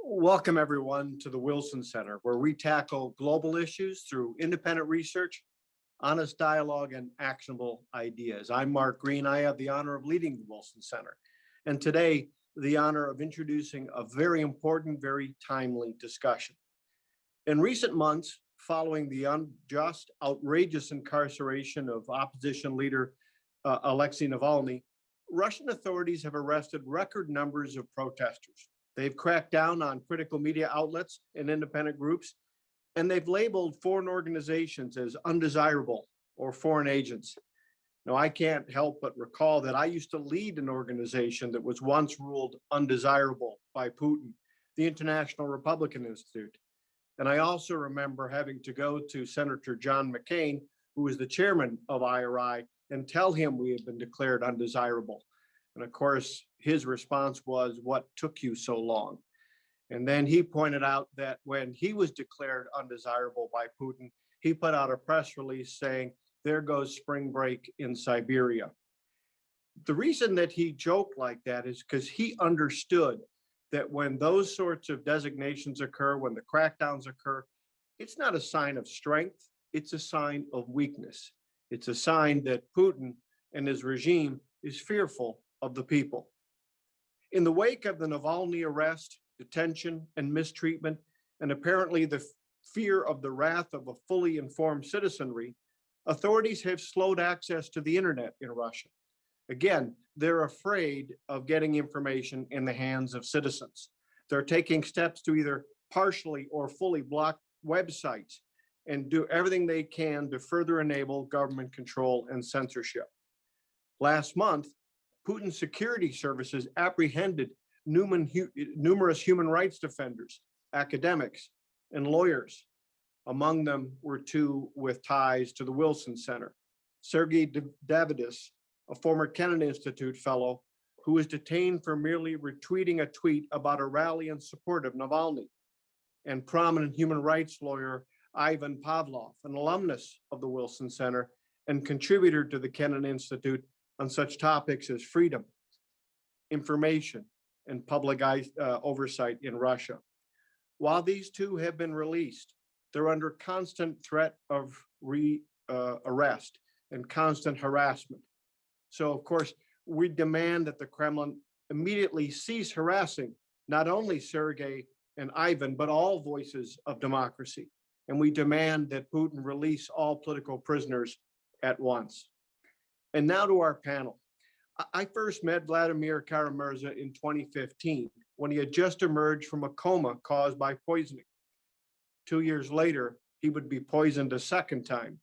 Welcome, everyone, to the Wilson Center, where we tackle global issues through independent research, honest dialogue, and actionable ideas. I'm Mark Green. I have the honor of leading the Wilson Center, and today, the honor of introducing a very important, very timely discussion. In recent months, following the unjust, outrageous incarceration of opposition leader Alexei Navalny, Russian authorities have arrested record numbers of protesters. They've cracked down on critical media outlets and independent groups, and they've labeled foreign organizations as undesirable or foreign agents. Now, I can't help but recall that I used to lead an organization that was once ruled undesirable by Putin, the International Republican Institute. And I also remember having to go to Senator John McCain, who was the chairman of IRI, and tell him we had been declared undesirable. And of course, his response was, "What took you so long?" And then he pointed out that when he was declared undesirable by Putin, he put out a press release saying, "There goes spring break in Siberia." The reason that he joked like that is because he understood that when those sorts of designations occur, when the crackdowns occur, it's not a sign of strength, it's a sign of weakness. It's a sign that Putin and his regime is fearful of the people. In the wake of the Navalny arrest, detention, and mistreatment, and apparently the fear of the wrath of a fully informed citizenry, authorities have slowed access to the internet in Russia. Again, they're afraid of getting information in the hands of citizens. They're taking steps to either partially or fully block websites and do everything they can to further enable government control and censorship. Last month, Putin's security services apprehended numerous human rights defenders, academics, and lawyers. Among them were two with ties to the Wilson Center. Sergei Davidis, a former Kennedy Institute fellow who was detained for merely retweeting a tweet about a rally in support of Navalny, and prominent human rights lawyer Ivan Pavlov, an alumnus of the Wilson Center and contributor to the Kennedy Institute on such topics as freedom, information, and public oversight in Russia. While these two have been released, they're under constant threat of arrest and constant harassment. So, of course, we demand that the Kremlin immediately cease harassing not only Sergei and Ivan, but all voices of democracy. And we demand that Putin release all political prisoners at once. And now to our panel. I first met Vladimir Kara-Murza in 2015 when he had just emerged from a coma caused by poisoning. 2 years later, he would be poisoned a second time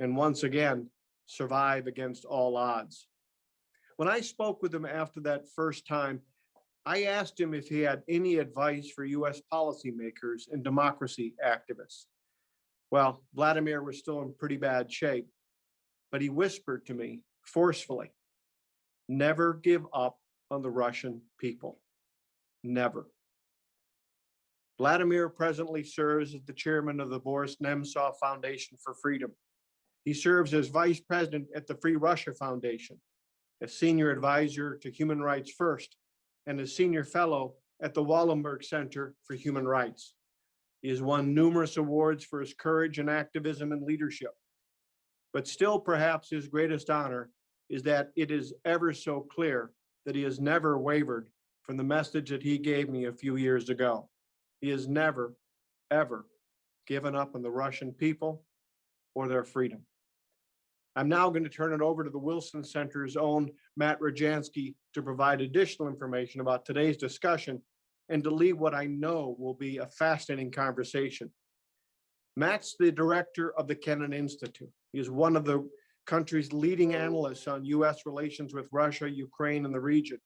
and once again survive against all odds. When I spoke with him after that first time, I asked him if he had any advice for US policymakers and democracy activists. Well, Vladimir was still in pretty bad shape, but he whispered to me forcefully, "Never give up on the Russian people. Never." Vladimir presently serves as the chairman of the Boris Nemtsov Foundation for Freedom. He serves as vice president at the Free Russia Foundation, as senior advisor to Human Rights First, and as senior fellow at the Wallenberg Center for Human Rights. He has won numerous awards for his courage and activism and leadership. But still, perhaps his greatest honor is that it is ever so clear that he has never wavered from the message that he gave me a few years ago. He has never, ever given up on the Russian people or their freedom. I'm now going to turn it over to the Wilson Center's own Matt Rajansky to provide additional information about today's discussion and to lead what I know will be a fascinating conversation. Matt's the director of the Kennedy Institute. He is one of the country's leading analysts on US relations with Russia, Ukraine, and the region.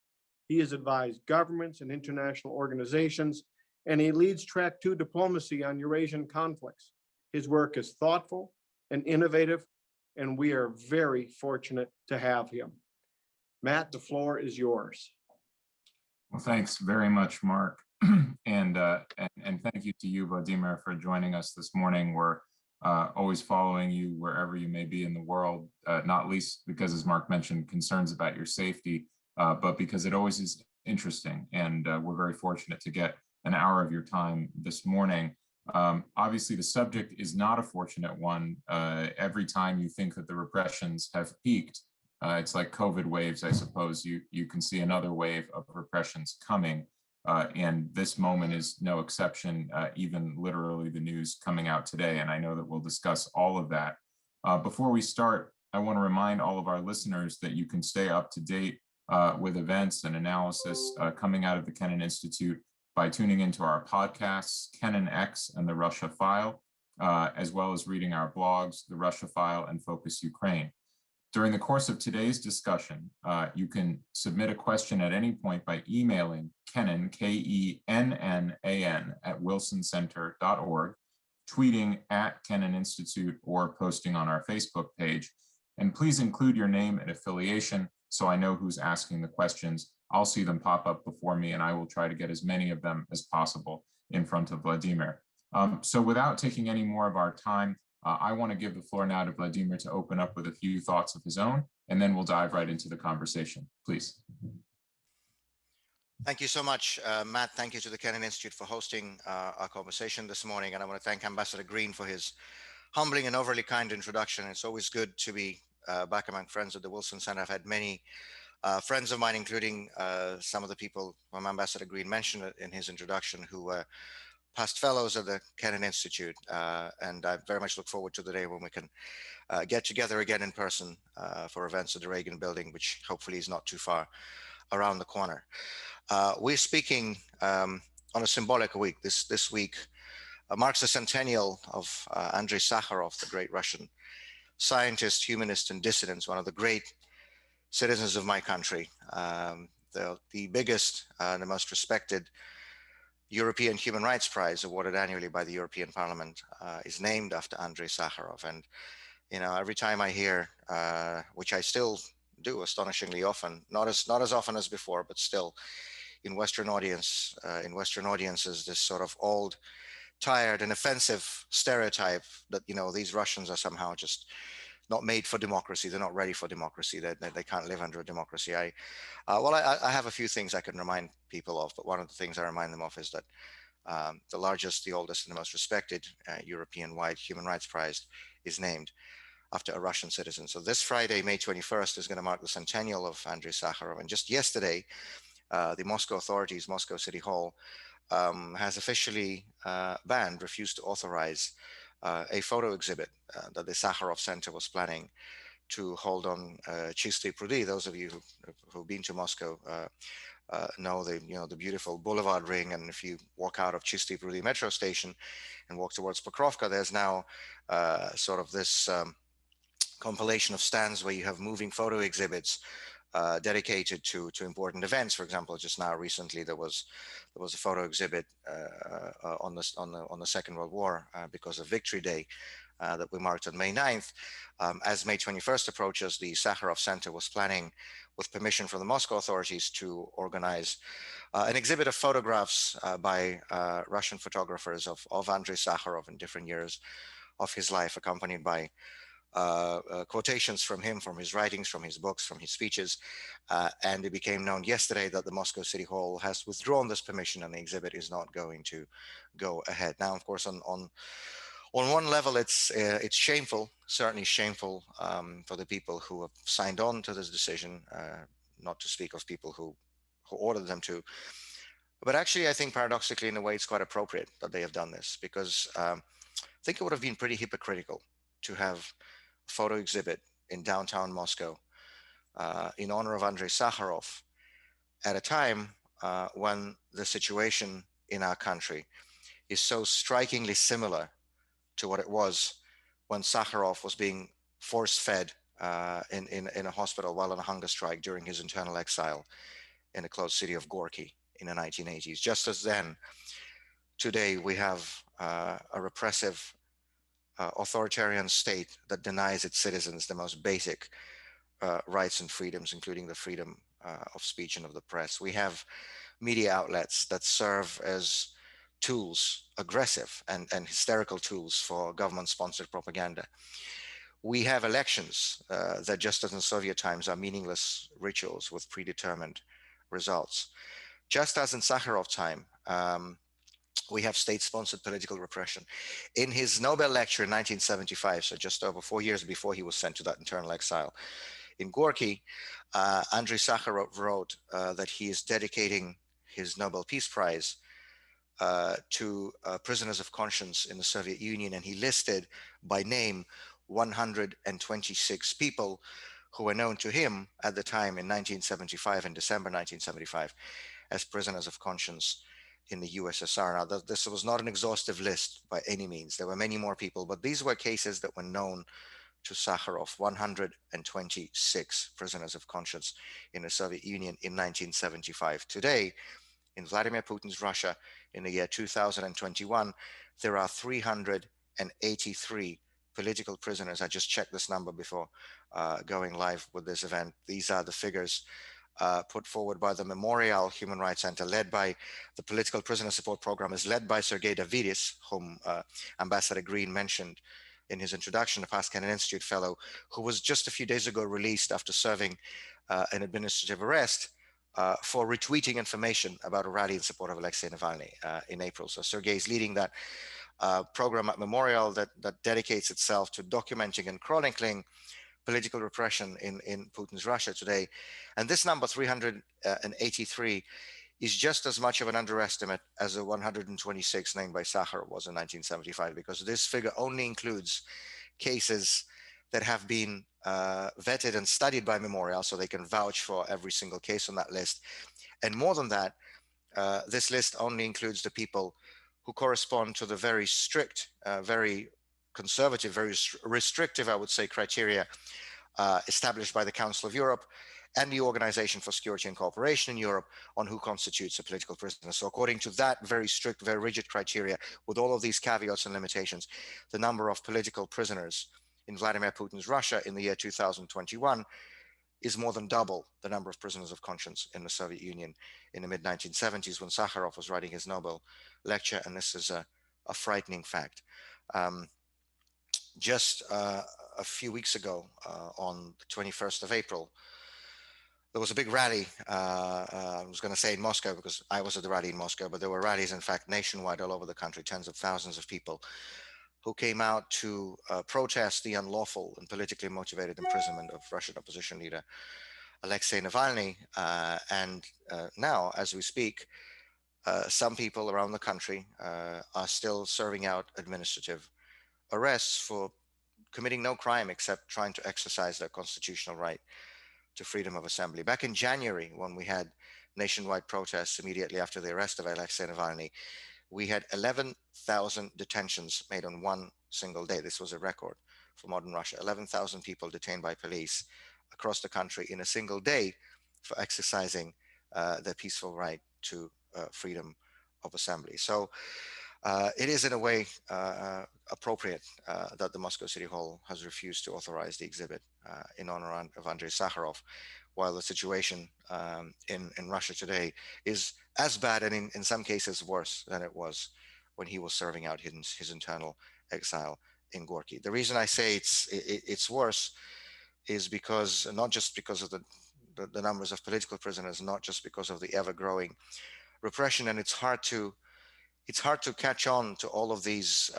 He has advised governments and international organizations, and he leads Track 2 diplomacy on Eurasian conflicts. His work is thoughtful and innovative, and we are very fortunate to have him. Matt, the floor is yours. Well, thanks very much, Mark. and thank you to you, Vladimir, for joining us this morning. We're always following you wherever you may be in the world, not least because, as Mark mentioned, concerns about your safety, but because it always is interesting. And we're very fortunate to get an hour of your time this morning. Obviously, the subject is not a fortunate one. Every time you think that the repressions have peaked, it's like COVID waves, I suppose. You can see another wave of repressions coming. And this moment is no exception, even literally the news coming out today. And I know that we'll discuss all of that. Before we start, I want to remind all of our listeners that you can stay up to date with events and analysis coming out of the Kennan Institute by tuning into our podcasts, Kennan X and The Russia File, as well as reading our blogs, The Russia File and Focus Ukraine. During the course of today's discussion, you can submit a question at any point by emailing Kennan, K-E-N-N-A-N, at wilsoncenter.org, tweeting at Kennan Institute, or posting on our Facebook page. And please include your name and affiliation so I know who's asking the questions. I'll see them pop up before me, and I will try to get as many of them as possible in front of Vladimir. So without taking any more of our time, I want to give the floor now to Vladimir to open up with a few thoughts of his own, and then we'll dive right into the conversation. Please. Thank you so much, Matt. Thank you to the Kennan Institute for hosting our conversation this morning. And I want to thank Ambassador Green for his humbling and overly kind introduction. It's always good to be back among friends at the Wilson Center. I've had many friends of mine, including some of the people whom Ambassador Green mentioned in his introduction, who were past fellows at the Kennan Institute. And I very much look forward to the day when we can get together again in person for events at the Reagan Building, which hopefully is not too far around the corner. We're speaking on a symbolic week. This week marks the centennial of Andrei Sakharov, the great Russian scientist, humanist, and dissident, one of the great citizens of my country, the biggest and the most respected European Human Rights Prize, awarded annually by the European Parliament, is named after Andrei Sakharov. And you know, every time I hear, which I still do astonishingly often, not as often as before, but still, in Western audiences, this sort of old, tired, and offensive stereotype that, you know, these Russians are somehow just not made for democracy. They're not ready for democracy. They can't live under a democracy. I have a few things I can remind people of, but one of the things I remind them of is that the largest, the oldest, and the most respected European-wide Human Rights Prize is named after a Russian citizen. So this Friday, May 21st, is going to mark the centennial of Andrei Sakharov. And just yesterday, the Moscow authorities, Moscow City Hall, has officially refused to authorize a photo exhibit that the Sakharov Center was planning to hold on Chistые prudy. Those of you who've been to Moscow know the beautiful boulevard ring. And if you walk out of Chistые prudy metro station and walk towards Pokrovka, there's now sort of this compilation of stands where you have moving photo exhibits dedicated to important events. For example, just now recently there was a photo exhibit on the Second World War because of Victory Day that we marked on May 9th. As May 21st approaches, the Sakharov Center was planning, with permission from the Moscow authorities, to organize an exhibit of photographs by Russian photographers of Andrei Sakharov in different years of his life, accompanied by quotations from him, from his writings, from his books, from his speeches. And it became known yesterday that the Moscow City Hall has withdrawn this permission and the exhibit is not going to go ahead. Now, of course, on one level, it's shameful, certainly shameful for the people who have signed on to this decision, not to speak of people who ordered them to. But actually, I think paradoxically, in a way, it's quite appropriate that they have done this, because I think it would have been pretty hypocritical to have a photo exhibit in downtown Moscow in honor of Andrei Sakharov at a time when the situation in our country is so strikingly similar to what it was when Sakharov was being force-fed in a hospital while on a hunger strike during his internal exile in the closed city of Gorky in the 1980s. Just as then, today we have a repressive authoritarian state that denies its citizens the most basic rights and freedoms, including the freedom of speech and of the press. We have media outlets that serve as tools, aggressive and hysterical tools for government-sponsored propaganda. We have elections that, just as in Soviet times, are meaningless rituals with predetermined results. Just as in Sakharov time, we have state-sponsored political repression. In his Nobel lecture in 1975, so just over 4 years before he was sent to that internal exile in Gorky, Andrei Sakharov wrote that he is dedicating his Nobel Peace Prize to prisoners of conscience in the Soviet Union, and he listed by name 126 people who were known to him at the time in 1975, in December 1975, as prisoners of conscience in the USSR. Now, this was not an exhaustive list by any means. There were many more people, but these were cases that were known to Sakharov. 126 prisoners of conscience in the Soviet Union in 1975. Today, in Vladimir Putin's Russia, in the year 2021, there are 383 political prisoners. I just checked this number before going live with this event. These are the figures put forward by the Memorial Human Rights Center, led by the Political Prisoner Support Program, is led by Sergei Davidis, whom Ambassador Green mentioned in his introduction, a past Kennan Institute fellow, who was just a few days ago released after serving an administrative arrest for retweeting information about a rally in support of Alexei Navalny in April. So Sergei is leading that program at Memorial that dedicates itself to documenting and chronicling political repression in Putin's Russia today. And this number, 383, is just as much of an underestimate as the 126 named by Sakharov was in 1975, because this figure only includes cases that have been vetted and studied by Memorial, so they can vouch for every single case on that list. And more than that, this list only includes the people who correspond to the very strict, very conservative, very restrictive, I would say, criteria established by the Council of Europe and the Organization for Security and Cooperation in Europe on who constitutes a political prisoner. So according to that very strict, very rigid criteria, with all of these caveats and limitations, the number of political prisoners in Vladimir Putin's Russia in the year 2021 is more than double the number of prisoners of conscience in the Soviet Union in the mid-1970s when Sakharov was writing his Nobel lecture. And this is a frightening fact. Just a few weeks ago, on the 21st of April, there was a big rally. I was going to say in Moscow because I was at the rally in Moscow, but there were rallies, in fact, nationwide all over the country, tens of thousands of people who came out to protest the unlawful and politically motivated imprisonment of Russian opposition leader Alexei Navalny. And now, as we speak, some people around the country are still serving out administrative arrests for committing no crime except trying to exercise their constitutional right to freedom of assembly. Back in January, when we had nationwide protests immediately after the arrest of Alexei Navalny, we had 11,000 detentions made on one single day. This was a record for modern Russia. 11,000 people detained by police across the country in a single day for exercising their peaceful right to freedom of assembly. So it is in a way appropriate that the Moscow City Hall has refused to authorize the exhibit in honor of Andrei Sakharov, while the situation in Russia today is as bad and in some cases worse than it was when he was serving out his internal exile in Gorky. The reason I say it's worse is because, not just because of the numbers of political prisoners, not just because of the ever-growing repression, and it's hard to catch on to all of these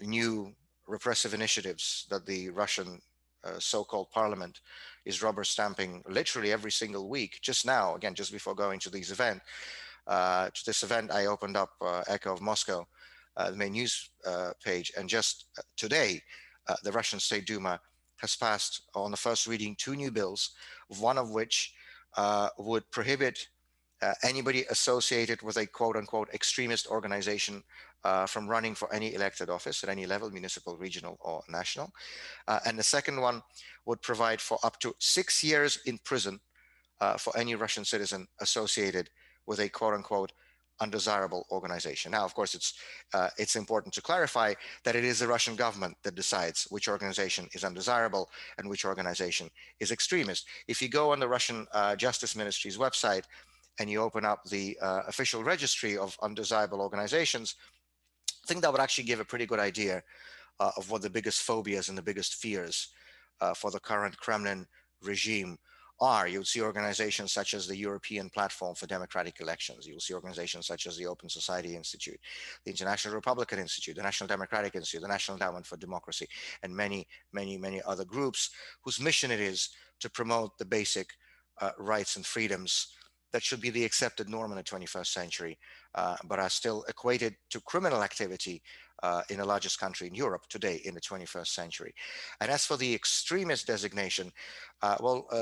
new repressive initiatives that the Russian so-called parliament is rubber stamping literally every single week. Just now, again, just before going to this event, I opened up Echo of Moscow, the main news page, and just today, the Russian State Duma has passed on the first reading 2 new bills, one of which would prohibit anybody associated with a quote-unquote extremist organization from running for any elected office at any level, municipal, regional, or national. And the second one would provide for up to 6 years in prison for any Russian citizen associated with a quote-unquote undesirable organization. Now, of course, it's important to clarify that it is the Russian government that decides which organization is undesirable and which organization is extremist. If you go on the Russian Justice Ministry's website and you open up the official registry of undesirable organizations, I think that would actually give a pretty good idea of what the biggest phobias and the biggest fears for the current Kremlin regime are. You'll see organizations such as the European Platform for Democratic Elections. You'll see organizations such as the Open Society Institute, the International Republican Institute, the National Democratic Institute, the National Endowment for Democracy, and many, many, many other groups whose mission it is to promote the basic rights and freedoms that should be the accepted norm in the 21st century, but are still equated to criminal activity in the largest country in Europe today in the 21st century. And as for the extremist designation,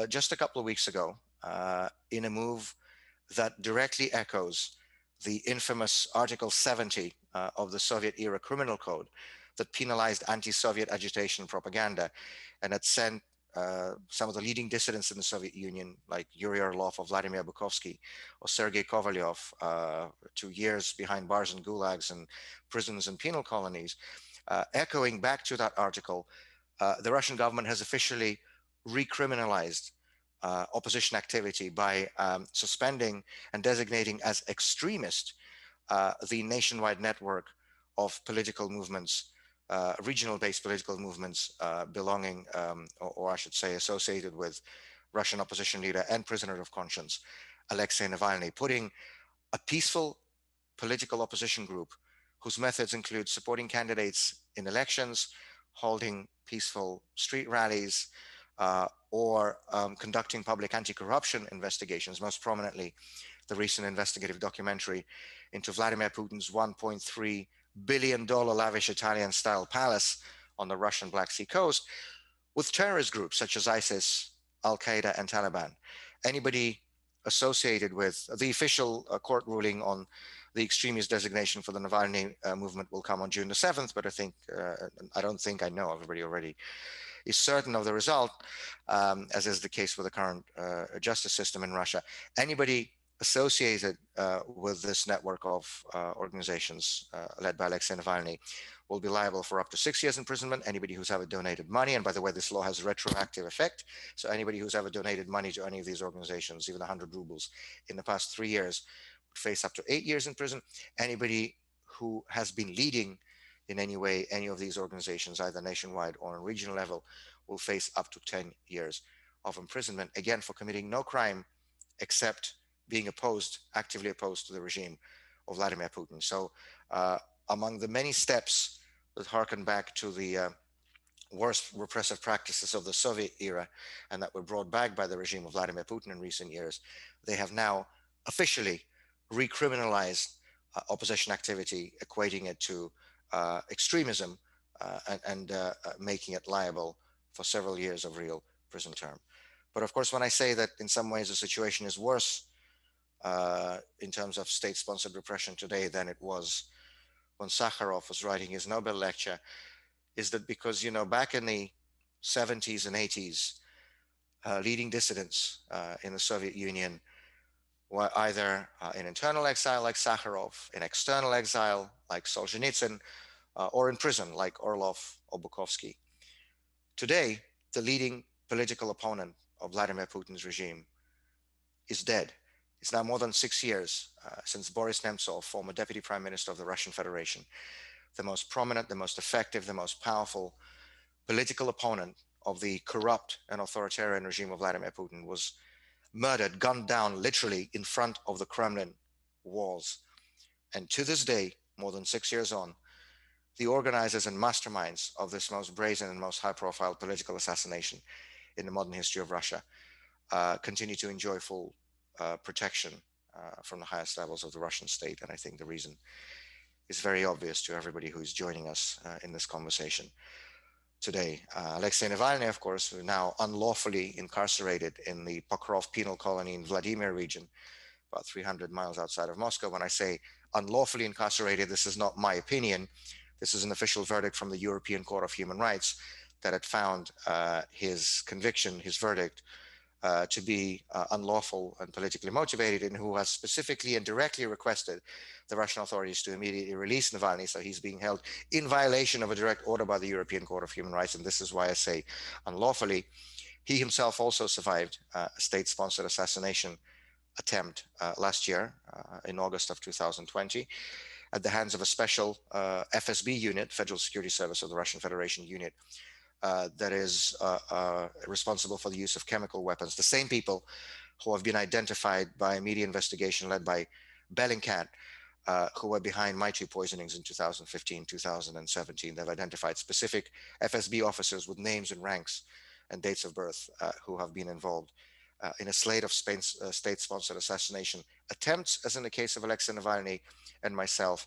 just a couple of weeks ago, in a move that directly echoes the infamous Article 70 of the Soviet-era criminal code that penalized anti-Soviet agitation and propaganda, and that sent some of the leading dissidents in the Soviet Union, like Yuri Orlov or Vladimir Bukovsky or Sergei Kovalyov, 2 years behind bars and gulags and prisons and penal colonies. Echoing back to that article, the Russian government has officially recriminalized opposition activity by suspending and designating as extremist the nationwide network of political movements, regional-based political movements belonging, or I should say associated with Russian opposition leader and prisoner of conscience, Alexei Navalny, putting a peaceful political opposition group whose methods include supporting candidates in elections, holding peaceful street rallies, or conducting public anti-corruption investigations, most prominently the recent investigative documentary into Vladimir Putin's $1.3 billion lavish Italian-style palace on the Russian Black Sea coast, with terrorist groups such as ISIS, Al-Qaeda, and Taliban. Anybody associated with the official court ruling on the extremist designation for the Navalny movement will come on June the 7th, but I don't think I know, everybody already is certain of the result, as is the case with the current justice system in Russia. Anybody associated with this network of organizations led by Alexei Navalny will be liable for up to 6 years imprisonment. Anybody who's ever donated money, and by the way, this law has retroactive effect, so anybody who's ever donated money to any of these organizations, even 100 rubles, in the past 3 years, would face up to 8 years in prison. Anybody who has been leading in any way any of these organizations, either nationwide or on regional level, will face up to 10 years of imprisonment, again, for committing no crime except being actively opposed to the regime of Vladimir Putin. So among the many steps that harken back to the worst repressive practices of the Soviet era and that were brought back by the regime of Vladimir Putin in recent years, they have now officially recriminalized opposition activity, equating it to extremism and making it liable for several years of real prison term. But of course, when I say that in some ways the situation is worse in terms of state-sponsored repression today than it was when Sakharov was writing his Nobel lecture, is that because, back in the 70s and 80s, leading dissidents in the Soviet Union were either in internal exile like Sakharov, in external exile like Solzhenitsyn, or in prison like Orlov or Bukovsky. Today, the leading political opponent of Vladimir Putin's regime is dead. It's now more than 6 years since Boris Nemtsov, former deputy prime minister of the Russian Federation, the most prominent, the most effective, the most powerful political opponent of the corrupt and authoritarian regime of Vladimir Putin, was murdered, gunned down literally in front of the Kremlin walls. And to this day, more than 6 years on, the organizers and masterminds of this most brazen and most high-profile political assassination in the modern history of Russia continue to enjoy full protection from the highest levels of the Russian state. And I think the reason is very obvious to everybody who is joining us in this conversation today. Alexei Navalny, of course, who is now unlawfully incarcerated in the Pokrov penal colony in Vladimir region, about 300 miles outside of Moscow. When I say unlawfully incarcerated, this is not my opinion. This is an official verdict from the European Court of Human Rights that had found his conviction, his verdict, to be unlawful and politically motivated, and who has specifically and directly requested the Russian authorities to immediately release Navalny. So he's being held in violation of a direct order by the European Court of Human Rights. And this is why I say unlawfully. He himself also survived a state-sponsored assassination attempt last year in August of 2020 at the hands of a special FSB unit, Federal Security Service of the Russian Federation unit, that is responsible for the use of chemical weapons. The same people who have been identified by a media investigation led by Bellingcat, who were behind my two poisonings in 2015, 2017. They've identified specific FSB officers with names and ranks and dates of birth who have been involved in a slate of state-sponsored assassination attempts, as in the case of Alexei Navalny and myself,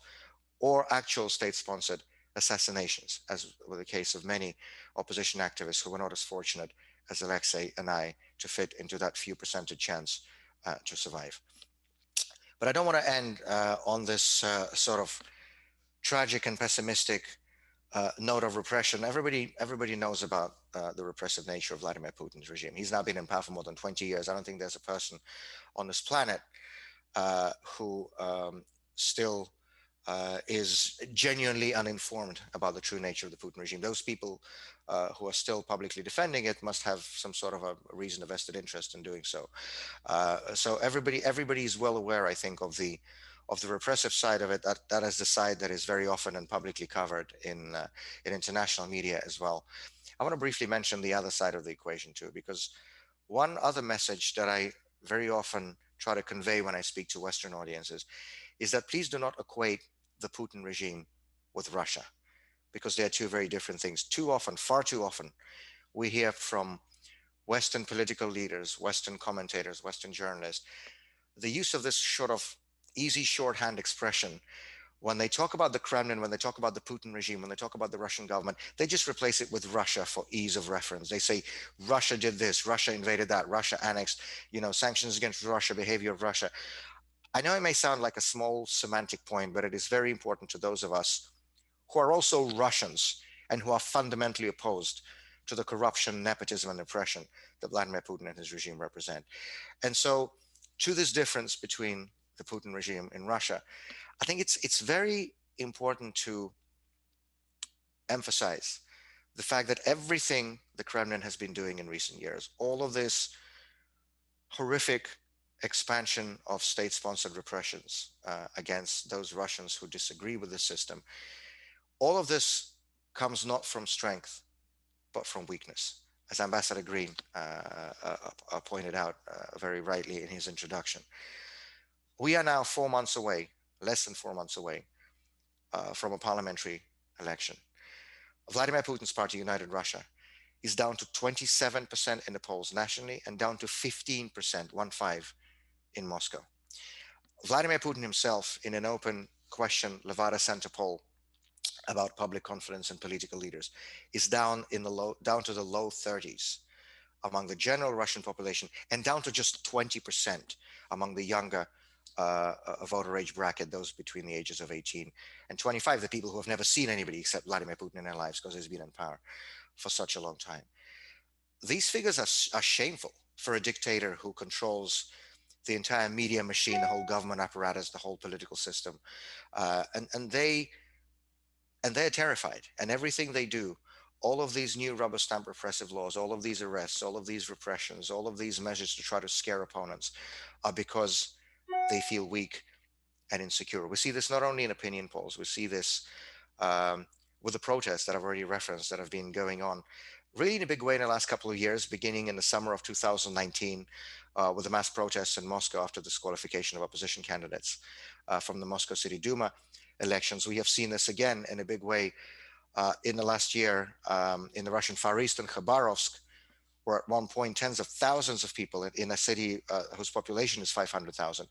or actual state-sponsored assassinations, as with the case of many opposition activists who were not as fortunate as Alexei and I to fit into that few percentage chance to survive. But I don't want to end on this sort of tragic and pessimistic note of repression. Everybody knows about the repressive nature of Vladimir Putin's regime. He's now been in power for more than 20 years. I don't think there's a person on this planet who still is genuinely uninformed about the true nature of the Putin regime. Those people who are still publicly defending it must have some sort of a reason, a vested interest in doing so. So everybody is well aware, I think, of the repressive side of it. That is the side that is very often and publicly covered in international media as well. I want to briefly mention the other side of the equation too, because one other message that I very often try to convey when I speak to Western audiences is that please do not equate the Putin regime with Russia, because they are two very different things. Too often, far too often, we hear from Western political leaders, Western commentators, Western journalists, the use of this sort of easy shorthand expression. When they talk about the Kremlin, when they talk about the Putin regime, when they talk about the Russian government, they just replace it with Russia for ease of reference. They say, Russia did this, Russia invaded that, Russia annexed, sanctions against Russia, behavior of Russia. I know it may sound like a small semantic point, but it is very important to those of us who are also Russians and who are fundamentally opposed to the corruption, nepotism, and oppression that Vladimir Putin and his regime represent. And so, to this difference between the Putin regime in Russia, I think it's very important to emphasize the fact that everything the Kremlin has been doing in recent years, all of this horrific expansion of state-sponsored repressions against those Russians who disagree with the system, all of this comes not from strength, but from weakness, as Ambassador Green pointed out very rightly in his introduction. We are now 4 months away, less than 4 months away, from a parliamentary election. Vladimir Putin's party, United Russia, is down to 27% in the polls nationally and down to 15%, 1-5, in Moscow. Vladimir Putin himself, in an open question Levada Center poll about public confidence in political leaders, is down to the low 30s among the general Russian population and down to just 20% among the younger voter age bracket, those between the ages of 18 and 25, the people who have never seen anybody except Vladimir Putin in their lives because he's been in power for such a long time. These figures are shameful for a dictator who controls the entire media machine, the whole government apparatus, the whole political system. And they're terrified. And everything they do, all of these new rubber stamp repressive laws, all of these arrests, all of these repressions, all of these measures to try to scare opponents are because they feel weak and insecure. We see this not only in opinion polls, we see this with the protests that I've already referenced that have been going on really in a big way in the last couple of years, beginning in the summer of 2019 with the mass protests in Moscow after disqualification of opposition candidates from the Moscow City Duma elections. We have seen this again in a big way in the last year in the Russian Far East and Khabarovsk, where at one point tens of thousands of people in a city whose population is 500,000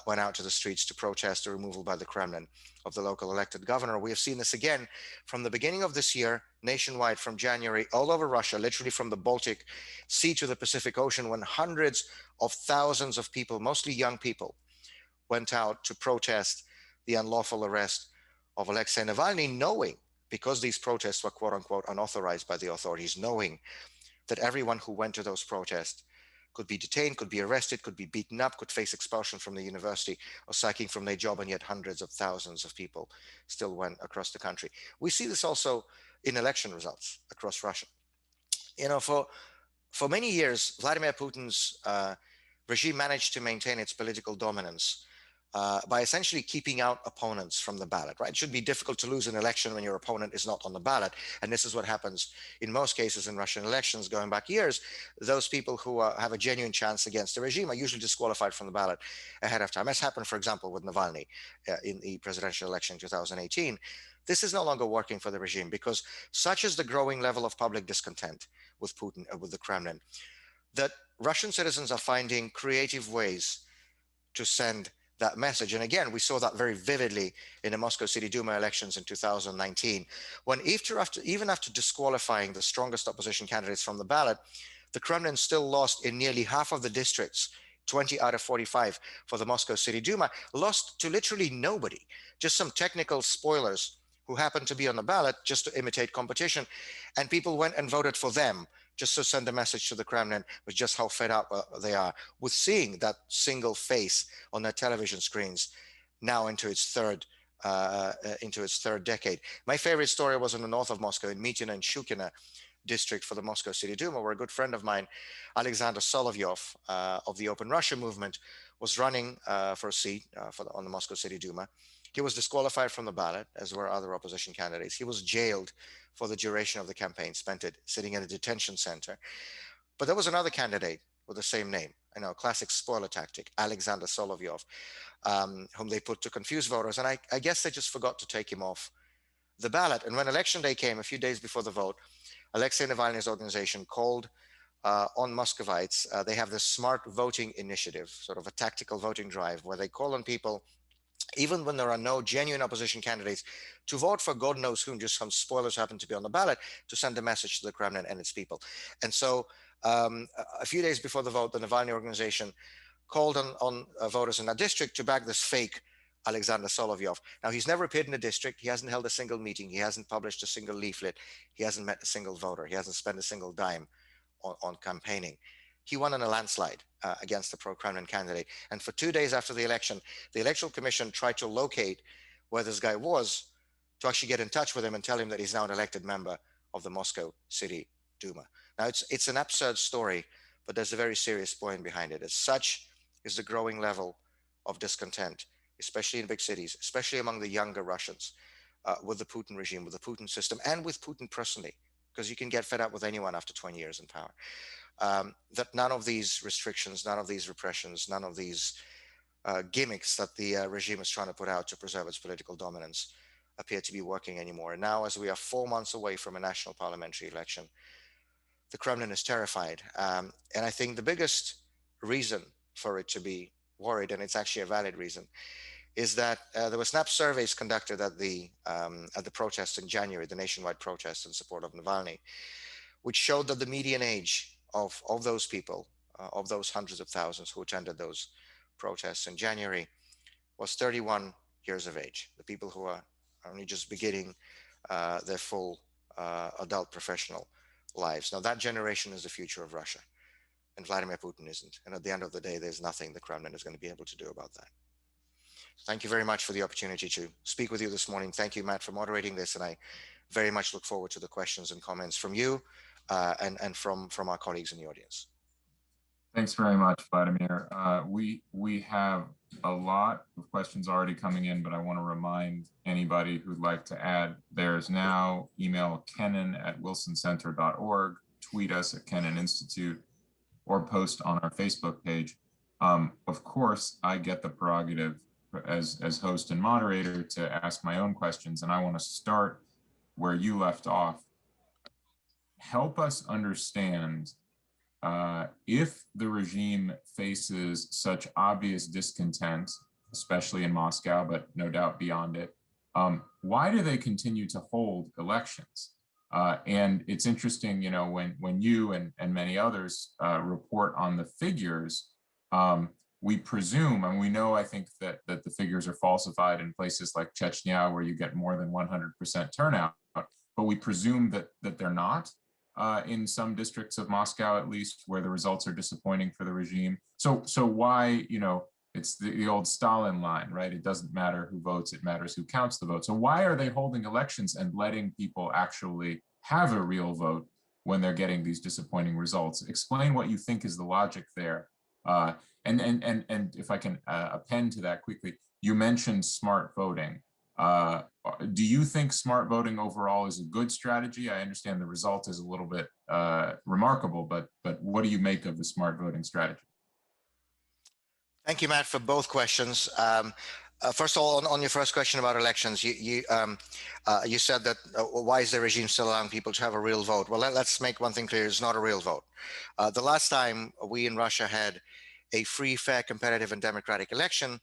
went out to the streets to protest the removal by the Kremlin of the local elected governor. We have seen this again from the beginning of this year, nationwide from January, all over Russia, literally from the Baltic Sea to the Pacific Ocean, when hundreds of thousands of people, mostly young people, went out to protest the unlawful arrest of Alexei Navalny, knowing, because these protests were quote unquote unauthorized by the authorities, knowing that everyone who went to those protests could be detained, could be arrested, could be beaten up, could face expulsion from the university or sacking from their job, and yet hundreds of thousands of people still went across the country. We see this also in election results across Russia. For many years, Vladimir Putin's regime managed to maintain its political dominance by essentially keeping out opponents from the ballot, right? It should be difficult to lose an election when your opponent is not on the ballot. And this is what happens in most cases in Russian elections going back years. Those people who have a genuine chance against the regime are usually disqualified from the ballot ahead of time, as happened, for example, with Navalny in the presidential election in 2018. This is no longer working for the regime because such is the growing level of public discontent with Putin, with the Kremlin, that Russian citizens are finding creative ways to send that message. And again, we saw that very vividly in the Moscow City Duma elections in 2019, when even after disqualifying the strongest opposition candidates from the ballot, the Kremlin still lost in nearly half of the districts, 20 out of 45 for the Moscow City Duma, lost to literally nobody, just some technical spoilers who happened to be on the ballot just to imitate competition. And people went and voted for them just to send a message to the Kremlin with just how fed up they are with seeing that single face on their television screens now into its third decade. My favorite story was in the north of Moscow, in Mitina and Shukina district for the Moscow City Duma, where a good friend of mine, Alexander Solovyov of the Open Russia movement, was running for a seat on the Moscow City Duma. He was disqualified from the ballot, as were other opposition candidates. He was jailed for the duration of the campaign, spent it sitting in a detention center. But there was another candidate with the same name, classic spoiler tactic, Alexander Solovyov, whom they put to confuse voters. And I guess they just forgot to take him off the ballot. And when election day came, a few days before the vote, Alexei Navalny's organization called on Muscovites. They have this smart voting initiative, sort of a tactical voting drive, where they call on people, even when there are no genuine opposition candidates, to vote for God knows whom, just some spoilers happen to be on the ballot, to send a message to the Kremlin and its people. And so a few days before the vote, the Navalny organization called on voters in that district to back this fake Alexander Solovyov. Now, he's never appeared in the district. He hasn't held a single meeting. He hasn't published a single leaflet. He hasn't met a single voter. He hasn't spent a single dime on campaigning. He won in a landslide against the pro-Kremlin candidate. And for 2 days after the election, the Electoral Commission tried to locate where this guy was to actually get in touch with him and tell him that he's now an elected member of the Moscow City Duma. Now, it's an absurd story, but there's a very serious point behind it. As such is the growing level of discontent, especially in big cities, especially among the younger Russians, with the Putin regime, with the Putin system, and with Putin personally, because you can get fed up with anyone after 20 years in power. That none of these restrictions, none of these repressions, none of these gimmicks that the regime is trying to put out to preserve its political dominance appear to be working anymore. And now, as we are 4 months away from a national parliamentary election, the Kremlin is terrified. And I think the biggest reason for it to be worried, and it's actually a valid reason, is that there were snap surveys conducted at the protests in January, the nationwide protests in support of Navalny, which showed that the median age of those people, of those hundreds of thousands who attended those protests in January, was 31 years of age. The people who are only just beginning their full adult professional lives. Now, that generation is the future of Russia, and Vladimir Putin isn't. And at the end of the day, there's nothing the Kremlin is going to be able to do about that. Thank you very much for the opportunity to speak with you this morning. Thank you, Matt, for moderating this. And I very much look forward to the questions and comments from you and from our colleagues in the audience. Thanks very much, Vladimir. We have a lot of questions already coming in, but I want to remind anybody who'd like to add theirs now. Email kennan@wilsoncenter.org, tweet us at Kennan Institute, or post on our Facebook page. Of course, I get the prerogative as host and moderator to ask my own questions, and I want to start where you left off. Help us understand, if the regime faces such obvious discontent, especially in Moscow, but no doubt beyond it, why do they continue to hold elections? And it's interesting, when you and many others report on the figures, we presume, and we know, I think, that the figures are falsified in places like Chechnya, where you get more than 100% turnout, but we presume that they're not in some districts of Moscow, at least, where the results are disappointing for the regime. So why, it's the old Stalin line, right? It doesn't matter who votes, it matters who counts the vote. So why are they holding elections and letting people actually have a real vote when they're getting these disappointing results? Explain what you think is the logic there, And if I can append to that quickly, you mentioned smart voting. Do you think smart voting overall is a good strategy? I understand the result is a little bit remarkable, but what do you make of the smart voting strategy? Thank you, Matt, for both questions. First of all, on your first question about elections, you said that why is the regime still allowing people to have a real vote? Well, let's make one thing clear: it's not a real vote. The last time we in Russia had a free, fair, competitive, and democratic election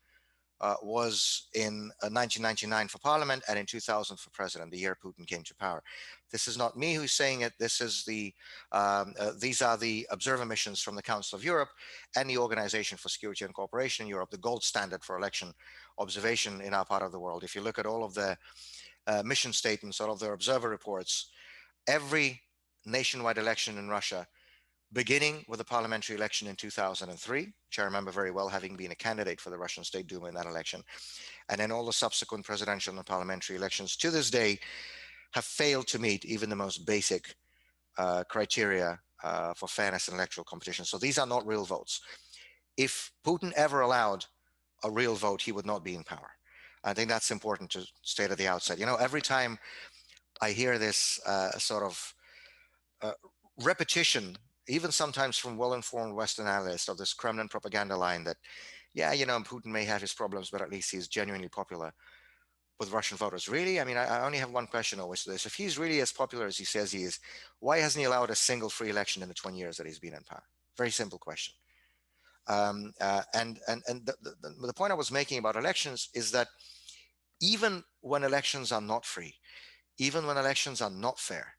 was in 1999 for parliament and in 2000 for president, the year Putin came to power. This is not me who's saying it. This is these are the observer missions from the Council of Europe and the Organization for Security and Cooperation in Europe, the gold standard for election observation in our part of the world. If you look at all of the mission statements, all of their observer reports, every nationwide election in Russia, beginning with the parliamentary election in 2003, which I remember very well, having been a candidate for the Russian State Duma in that election, and then all the subsequent presidential and parliamentary elections to this day have failed to meet even the most basic criteria for fairness in electoral competition. So these are not real votes. If Putin ever allowed a real vote, he would not be in power. I think that's important to state at the outset. You know, every time I hear this sort of repetition, even sometimes from well-informed Western analysts, of this Kremlin propaganda line that, yeah, you know, Putin may have his problems, but at least he's genuinely popular with Russian voters. Really? I mean, I only have one question always to this. If he's really as popular as he says he is, why hasn't he allowed a single free election in the 20 years that he's been in power? Very simple question. The point I was making about elections is that even when elections are not free, even when elections are not fair,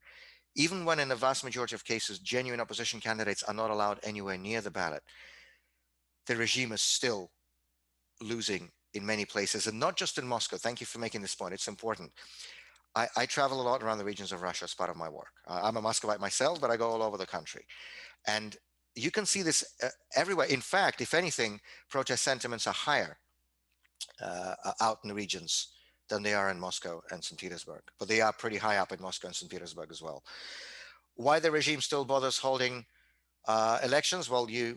even when in the vast majority of cases, genuine opposition candidates are not allowed anywhere near the ballot, the regime is still losing in many places, and not just in Moscow. Thank you for making this point. It's important. I travel a lot around the regions of Russia as part of my work. I'm a Muscovite myself, but I go all over the country. And you can see this everywhere. In fact, if anything, protest sentiments are higher out in the regions than they are in Moscow and St. Petersburg. But they are pretty high up in Moscow and St. Petersburg as well. Why the regime still bothers holding elections? Well, you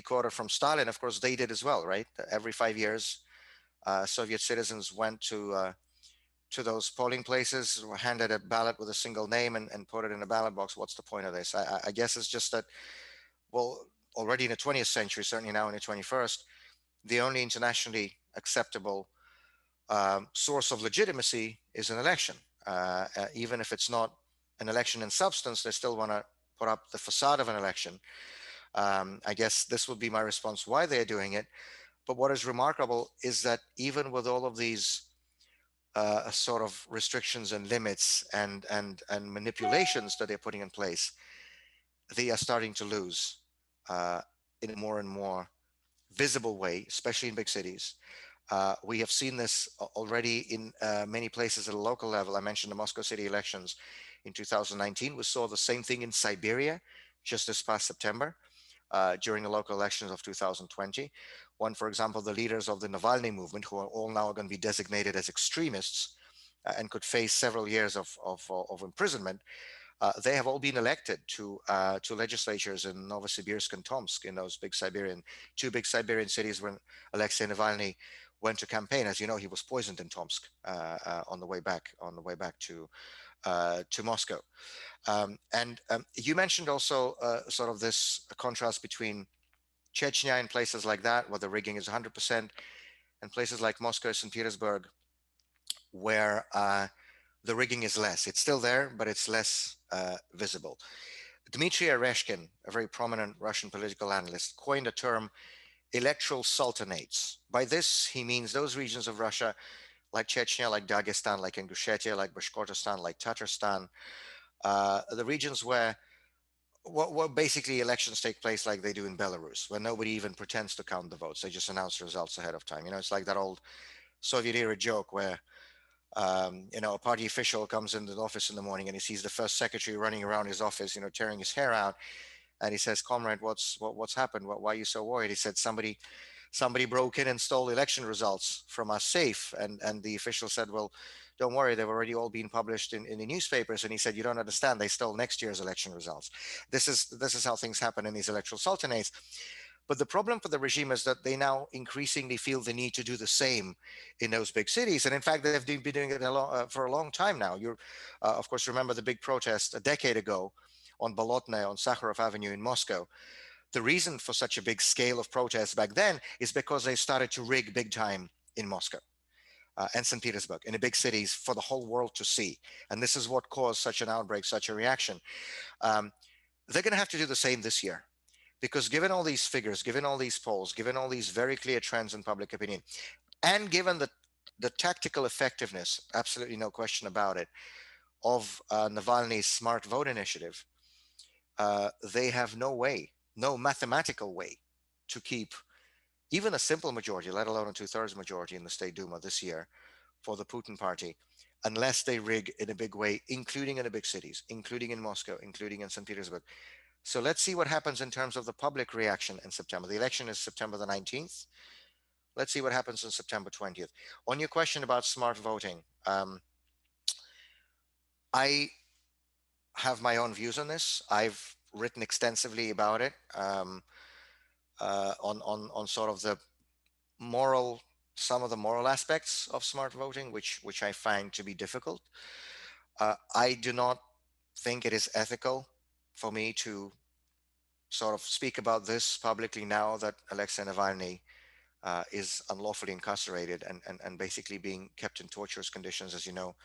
quoted from Stalin. Of course, they did as well, right? Every 5 years, Soviet citizens went to those polling places, were handed a ballot with a single name and put it in a ballot box. What's the point of this? I guess it's just that, well, already in the 20th century, certainly now in the 21st, the only internationally acceptable source of legitimacy is an election. Even if it's not an election in substance, they still want to put up the facade of an election. I guess this would be my response why they're doing it. But what is remarkable is that even with all of these sort of restrictions and limits and manipulations that they're putting in place, they are starting to lose in a more and more visible way, especially in big cities. We have seen this already in many places at a local level. I mentioned the Moscow city elections in 2019. We saw the same thing in Siberia just this past September during the local elections of 2020. When, for example, the leaders of the Navalny movement, who are all now going to be designated as extremists and could face several years of imprisonment, they have all been elected to legislatures in Novosibirsk and Tomsk, in those two big Siberian cities when Alexei Navalny went to campaign. As you know, he was poisoned in Tomsk on the way back to Moscow. You mentioned also sort of this contrast between Chechnya and places like that, where the rigging is 100%, and places like Moscow, St. Petersburg, where the rigging is less. It's still there, but it's less visible. Dmitry Oreshkin, a very prominent Russian political analyst, coined a term, electoral sultanates. By this, he means those regions of Russia like Chechnya, like Dagestan, like Ingushetia, like Bashkortostan, like Tatarstan, the regions where basically elections take place like they do in Belarus, where nobody even pretends to count the votes. They just announce the results ahead of time. You know, it's like that old Soviet era joke where you know, a party official comes into the office in the morning and he sees the first secretary running around his office, you know, tearing his hair out. And he says, "Comrade, what's happened? Why are you so worried?" He said, somebody broke in and stole election results from our safe. And the official said, "Well, don't worry, they've already all been published in the newspapers." And he said, "You don't understand, they stole next year's election results." This is how things happen in these electoral sultanates. But the problem for the regime is that they now increasingly feel the need to do the same in those big cities. And in fact, they've been doing it for a long time now. You, of course, remember the big protest a decade ago on Bolotnaya, on Sakharov Avenue in Moscow. The reason for such a big scale of protests back then is because they started to rig big time in Moscow. And St. Petersburg, in the big cities, for the whole world to see. And this is what caused such an outbreak, such a reaction. They're going to have to do the same this year. Because given all these figures, given all these polls, given all these very clear trends in public opinion, and given the tactical effectiveness, absolutely no question about it, of Navalny's smart vote initiative, they have no way, no mathematical way to keep even a simple majority, let alone a 2/3 majority in the state Duma this year for the Putin party, unless they rig in a big way, including in the big cities, including in Moscow, including in St. Petersburg. So let's see what happens in terms of the public reaction in September. The election is September the 19th. Let's see what happens on September 20th. On your question about smart voting, I have my own views on this. I've written extensively about it on sort of the moral, some of the moral aspects of smart voting, which I find to be difficult. I do not think it is ethical for me to sort of speak about this publicly now that Alexei Navalny is unlawfully incarcerated and basically being kept in torturous conditions. As you know,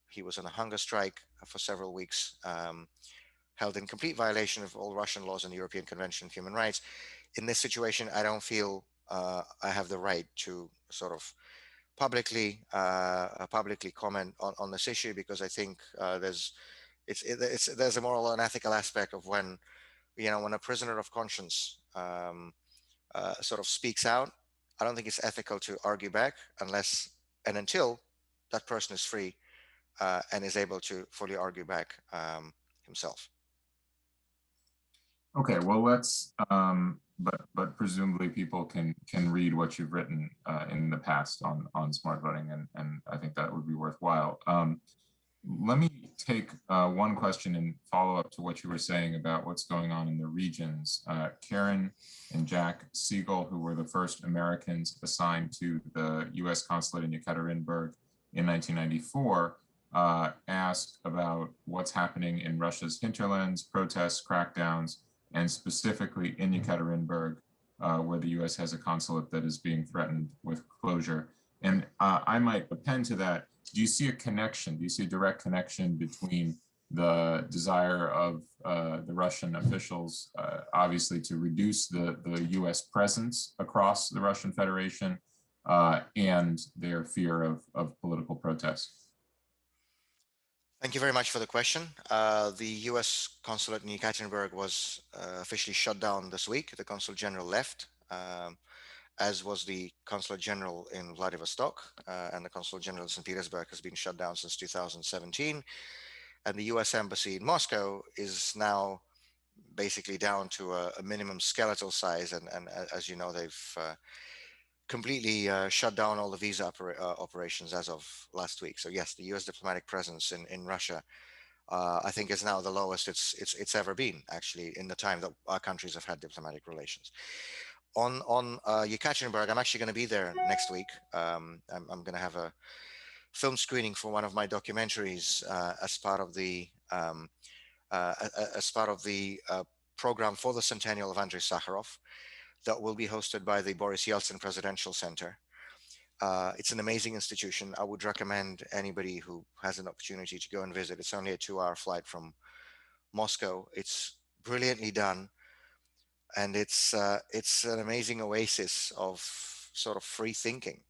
he was on a hunger strike for several weeks, held in complete violation of all Russian laws and the European Convention on Human Rights. In this situation, I don't feel I have the right to sort of publicly comment on this issue, because I think there's a moral and ethical aspect of when a prisoner of conscience sort of speaks out. I don't think it's ethical to argue back unless and until that person is free and is able to fully argue back himself. Okay, well, let's, but presumably people can read what you've written in the past on smart voting, and I think that would be worthwhile. Let me take one question and follow up to what you were saying about what's going on in the regions. Karen and Jack Siegel, who were the first Americans assigned to the U.S. consulate in Yekaterinburg in 1994, asked about what's happening in Russia's hinterlands, protests, crackdowns, and specifically in Yekaterinburg, where the U.S. has a consulate that is being threatened with closure. And I might append to that, do you see a connection? Do you see a direct connection between the desire of the Russian officials, obviously, to reduce the U.S. presence across the Russian Federation and their fear of political protests? Thank you very much for the question. The U.S. consulate in Yekaterinburg was officially shut down this week. The consul general left, as was the consulate general in Vladivostok, and the consulate general in St. Petersburg has been shut down since 2017. And the U.S. embassy in Moscow is now basically down to a minimum skeletal size. And as you know, they've completely shut down all the visa operations as of last week. So yes, the U.S. diplomatic presence in Russia, I think, is now the lowest it's ever been, actually, in the time that our countries have had diplomatic relations. On Yekaterinburg, I'm actually going to be there next week. I'm going to have a film screening for one of my documentaries as part of the program for the centennial of Andrei Sakharov, that will be hosted by the Boris Yeltsin Presidential Center. It's an amazing institution. I would recommend anybody who has an opportunity to go and visit. It's only a 2-hour flight from Moscow. It's brilliantly done. And it's an amazing oasis of sort of free thinking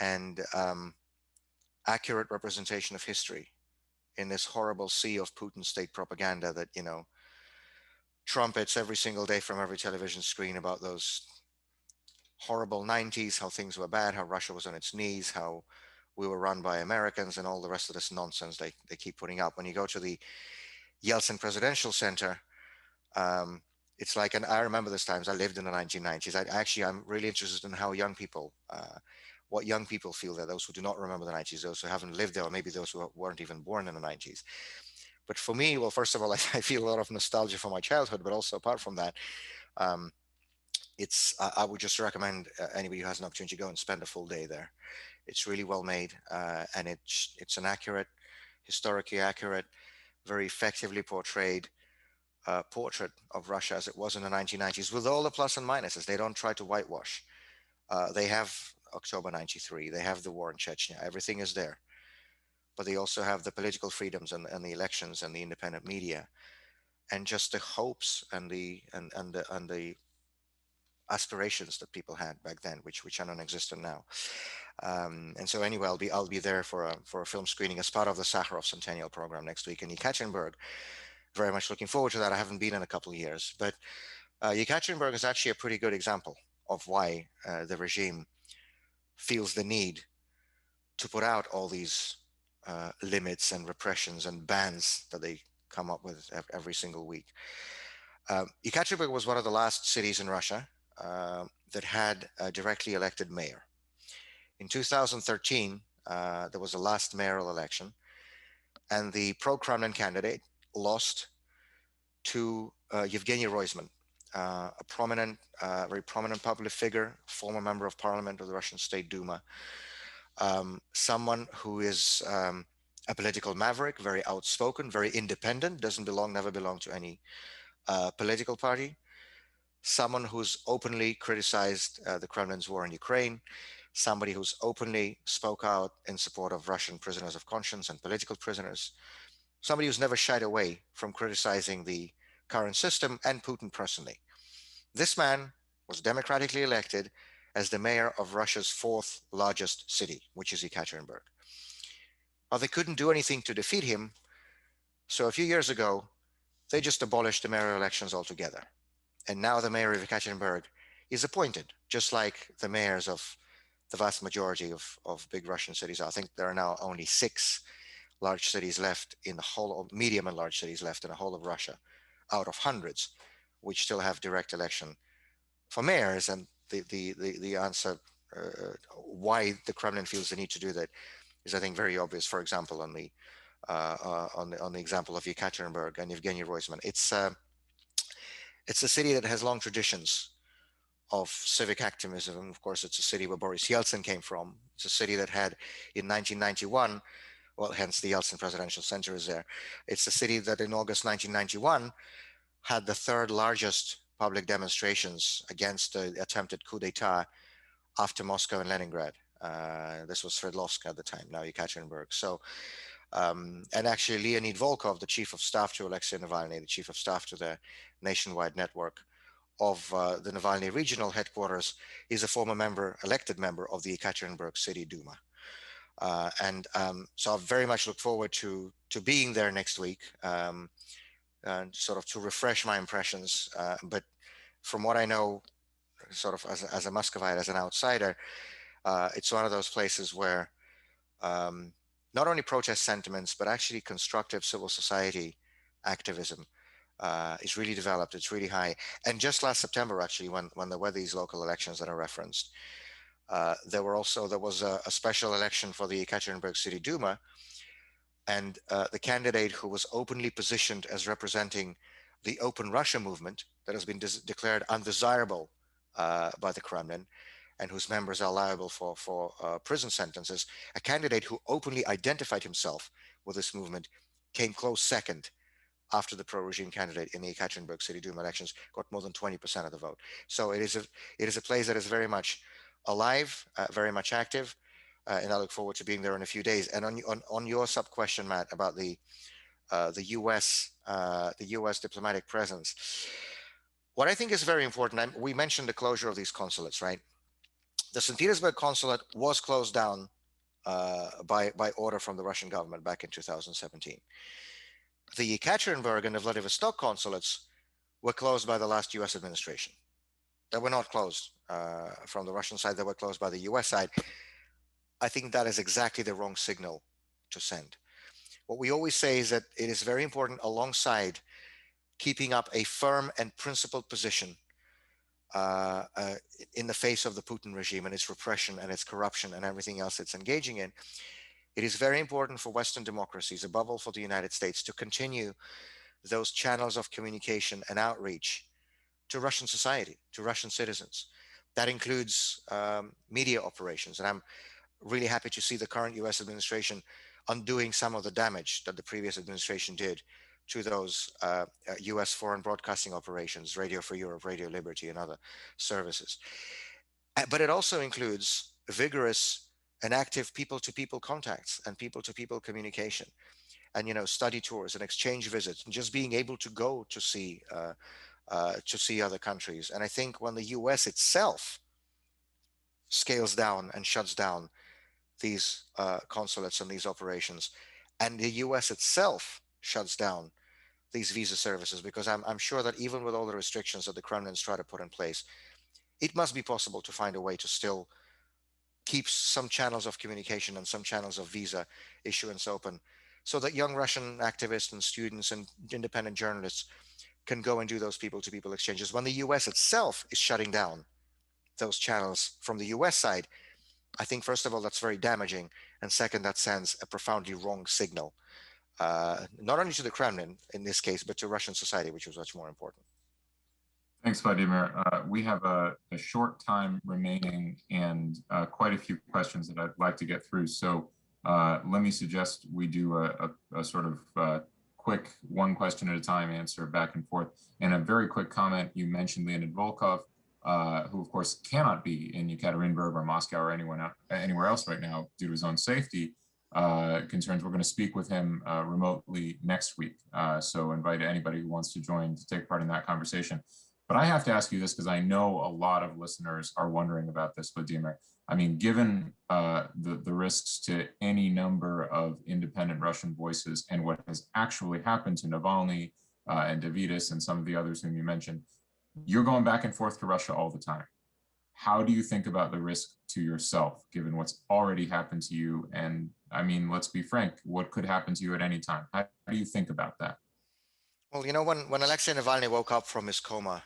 and accurate representation of history in this horrible sea of Putin state propaganda that, trumpets every single day from every television screen about those horrible 90s, how things were bad, how Russia was on its knees, how we were run by Americans, and all the rest of this nonsense they keep putting up. When you go to the Yeltsin Presidential Center, it's like, and I remember those times. I lived in the 1990s. I'm really interested in how young people, what young people feel there, those who do not remember the 90s, those who haven't lived there, or maybe those who weren't even born in the 90s. But for me, well, first of all, I feel a lot of nostalgia for my childhood, but also apart from that, I would just recommend anybody who has an opportunity to go and spend a full day there. It's really well made, and it's an accurate, historically accurate, very effectively portrayed portrait of Russia as it was in the 1990s, with all the plus and minuses. They don't try to whitewash. They have October 93, they have the war in Chechnya, everything is there. But they also have the political freedoms and the elections and the independent media and just the hopes and the aspirations that people had back then, which are non-existent now. And so anyway, I'll be there for a film screening as part of the Sakharov Centennial program next week in Yekaterinburg. Very much looking forward to that. I haven't been in a couple of years, but Yekaterinburg is actually a pretty good example of why the regime feels the need to put out all these limits and repressions and bans that they come up with every single week. Yekaterinburg was one of the last cities in Russia that had a directly elected mayor. In 2013, there was a last mayoral election, and the pro-Kremlin candidate lost to Yevgeny Roizman, a prominent, very prominent public figure, former member of parliament of the Russian State Duma, someone who is a political maverick, very outspoken, very independent, never belong to any political party, someone who's openly criticized the Kremlin's war in Ukraine, somebody who's openly spoke out in support of Russian prisoners of conscience and political prisoners, somebody who's never shied away from criticizing the current system and Putin personally. This man was democratically elected as the mayor of Russia's fourth largest city, which is Yekaterinburg. Well, they couldn't do anything to defeat him, so a few years ago, they just abolished the mayoral elections altogether. And now the mayor of Yekaterinburg is appointed, just like the mayors of the vast majority of big Russian cities. I think there are now only 6 large cities left in the whole of medium and large cities left in the whole of Russia, out of hundreds, which still have direct election for mayors. And the answer why the Kremlin feels the need to do that is, I think, very obvious. For example, on the example of Yekaterinburg and Evgeny Roizman, it's a city that has long traditions of civic activism. Of course, it's a city where Boris Yeltsin came from. It's a city that had, in 1991, well, hence the Yeltsin Presidential Center is there. It's a city that in August 1991 had the 3rd largest public demonstrations against the attempted coup d'etat after Moscow and Leningrad. This was Sverdlovsk at the time, now Yekaterinburg. So, and actually Leonid Volkov, the chief of staff to Alexei Navalny, the chief of staff to the nationwide network of the Navalny regional headquarters, is a former member, elected member of the Yekaterinburg City Duma. So I very much look forward to being there next week, and sort of to refresh my impressions. But from what I know, sort of as a Muscovite, as an outsider, it's one of those places where not only protest sentiments, but actually constructive civil society activism is really developed. It's really high. And just last September, actually, when there were these local elections that are referenced, there was a special election for the Yekaterinburg City Duma, and the candidate who was openly positioned as representing the Open Russia movement that has been declared undesirable by the Kremlin, and whose members are liable for prison sentences, a candidate who openly identified himself with this movement came close second after the pro-regime candidate in the Yekaterinburg City Duma elections got more than 20% of the vote. So it is a place that is very much alive, very much active, and I look forward to being there in a few days. And on your sub question, Matt, about the U.S. Diplomatic presence, what I think is very important, we mentioned the closure of these consulates, right? The St. Petersburg consulate was closed down by order from the Russian government back in 2017. The Yekaterinburg and the Vladivostok consulates were closed by the last US administration. They were not closed from the Russian side, they were closed by the US side. I think that is exactly the wrong signal to send. What we always say is that it is very important, alongside keeping up a firm and principled position in the face of the Putin regime and its repression and its corruption and everything else it's engaging in, it is very important for Western democracies, above all for the United States, to continue those channels of communication and outreach to Russian society, to Russian citizens. That includes media operations. And I'm really happy to see the current US administration undoing some of the damage that the previous administration did to those US foreign broadcasting operations, Radio for Europe, Radio Liberty, and other services. But it also includes vigorous and active people-to-people contacts and people-to-people communication, and study tours and exchange visits, and just being able to go to see other countries. And I think when the US itself scales down and shuts down these consulates and these operations, and the US itself shuts down these visa services, because I'm sure that even with all the restrictions that the Kremlin's try to put in place, it must be possible to find a way to still keep some channels of communication and some channels of visa issuance open, so that young Russian activists and students and independent journalists can go and do those people-to-people exchanges. When the US itself is shutting down those channels from the US side, I think, first of all, that's very damaging. And second, that sends a profoundly wrong signal, not only to the Kremlin in this case, but to Russian society, which was much more important. Thanks, Vladimir. We have a short time remaining and quite a few questions that I'd like to get through. So let me suggest we do a sort of quick one question at a time answer back and forth. And a very quick comment, you mentioned Leonid Volkov, who of course cannot be in Yekaterinburg or Moscow or anywhere else right now due to his own safety concerns. We're going to speak with him remotely next week. So invite anybody who wants to join to take part in that conversation. But I have to ask you this because I know a lot of listeners are wondering about this, Vladimir. I mean, given the risks to any number of independent Russian voices and what has actually happened to Navalny and Davidis and some of the others whom you mentioned, you're going back and forth to Russia all the time. How do you think about the risk to yourself, given what's already happened to you? And I mean, let's be frank, what could happen to you at any time? How do you think about that? Well, when Alexei Navalny woke up from his coma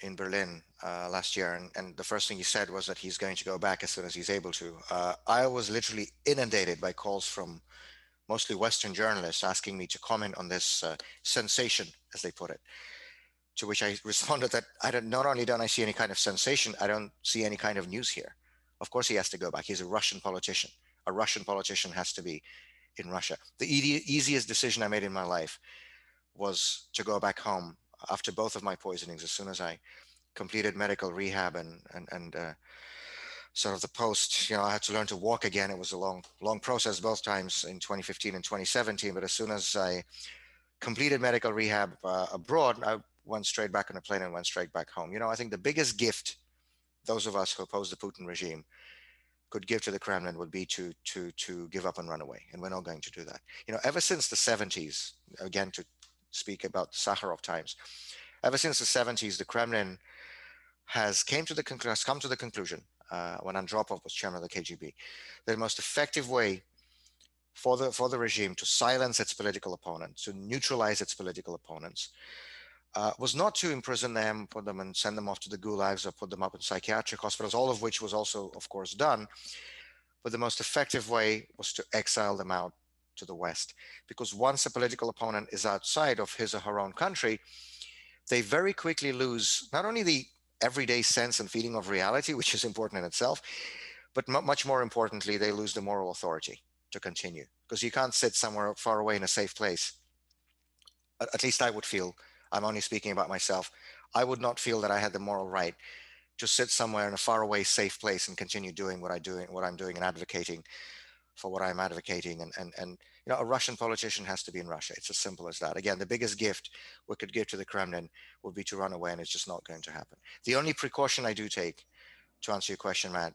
in Berlin last year, and the first thing he said was that he's going to go back as soon as he's able to, I was literally inundated by calls from mostly Western journalists asking me to comment on this sensation, as they put it. To which I responded that not only don't I see any kind of sensation, I don't see any kind of news here. Of course he has to go back. He's a Russian politician. A Russian politician has to be in Russia. The easiest decision I made in my life was to go back home after both of my poisonings. As soon as I completed medical rehab and sort of the post, I had to learn to walk again. It was a long process both times in 2015 and 2017. But as soon as I completed medical rehab abroad, I went straight back on a plane and went straight back home. I think the biggest gift those of us who oppose the Putin regime could give to the Kremlin would be to give up and run away. And we're not going to do that. Ever since the 70s, again, to speak about the Sakharov times, ever since the 70s, the Kremlin has come to the conclusion, when Andropov was chairman of the KGB, that the most effective way for the regime to silence its political opponents, to neutralize its political opponents, was not to imprison them, put them and send them off to the gulags or put them up in psychiatric hospitals, all of which was also, of course, done. But the most effective way was to exile them out to the West. Because once a political opponent is outside of his or her own country, they very quickly lose not only the everyday sense and feeling of reality, which is important in itself, but much more importantly, they lose the moral authority to continue. Because you can't sit somewhere far away in a safe place. At least I would feel, I'm only speaking about myself, I would not feel that I had the moral right to sit somewhere in a faraway, safe place and continue doing what I'm doing and advocating for what I'm advocating. And a Russian politician has to be in Russia. It's as simple as that. Again, the biggest gift we could give to the Kremlin would be to run away, and it's just not going to happen. The only precaution I do take, to answer your question, Matt,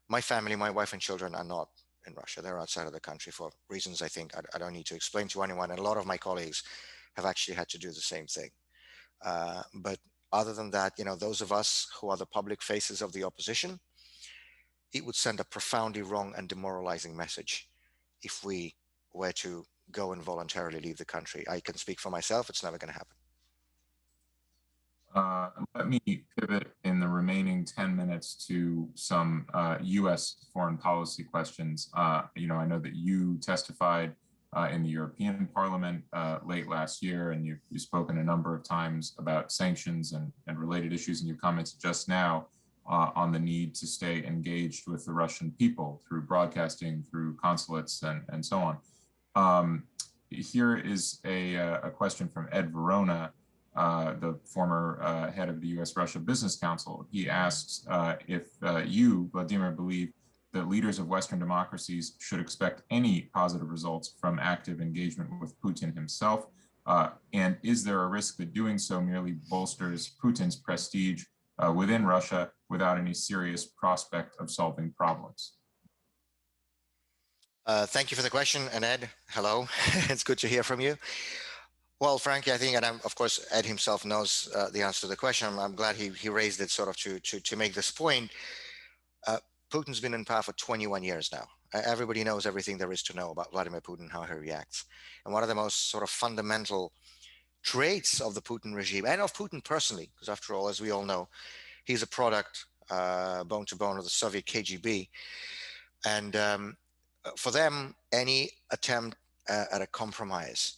my family, my wife and children are not in Russia. They're outside of the country for reasons I think I don't need to explain to anyone. And a lot of my colleagues have actually had to do the same thing. But other than that, those of us who are the public faces of the opposition, it would send a profoundly wrong and demoralizing message if we were to go and voluntarily leave the country. I can speak for myself. It's never going to happen. Let me pivot in the remaining 10 minutes to some U.S. foreign policy questions. I know that you testified in the European Parliament late last year, and you've spoken a number of times about sanctions and related issues, and you commented just now on the need to stay engaged with the Russian people through broadcasting, through consulates, and so on. Here is a question from Ed Verona, the former head of the U.S.-Russia Business Council. He asks if you, Vladimir, believe that leaders of Western democracies should expect any positive results from active engagement with Putin himself, and is there a risk that doing so merely bolsters Putin's prestige within Russia without any serious prospect of solving problems? Thank you for the question, and Ed, hello. It's good to hear from you. Well, frankly, I think, and of course, Ed himself knows the answer to the question. I'm glad he raised it sort of to make this point. Putin's been in power for 21 years now. Everybody knows everything there is to know about Vladimir Putin, how he reacts. And one of the most sort of fundamental traits of the Putin regime, and of Putin personally, because after all, as we all know, he's a product, bone to bone, of the Soviet KGB. And for them, any attempt at a compromise,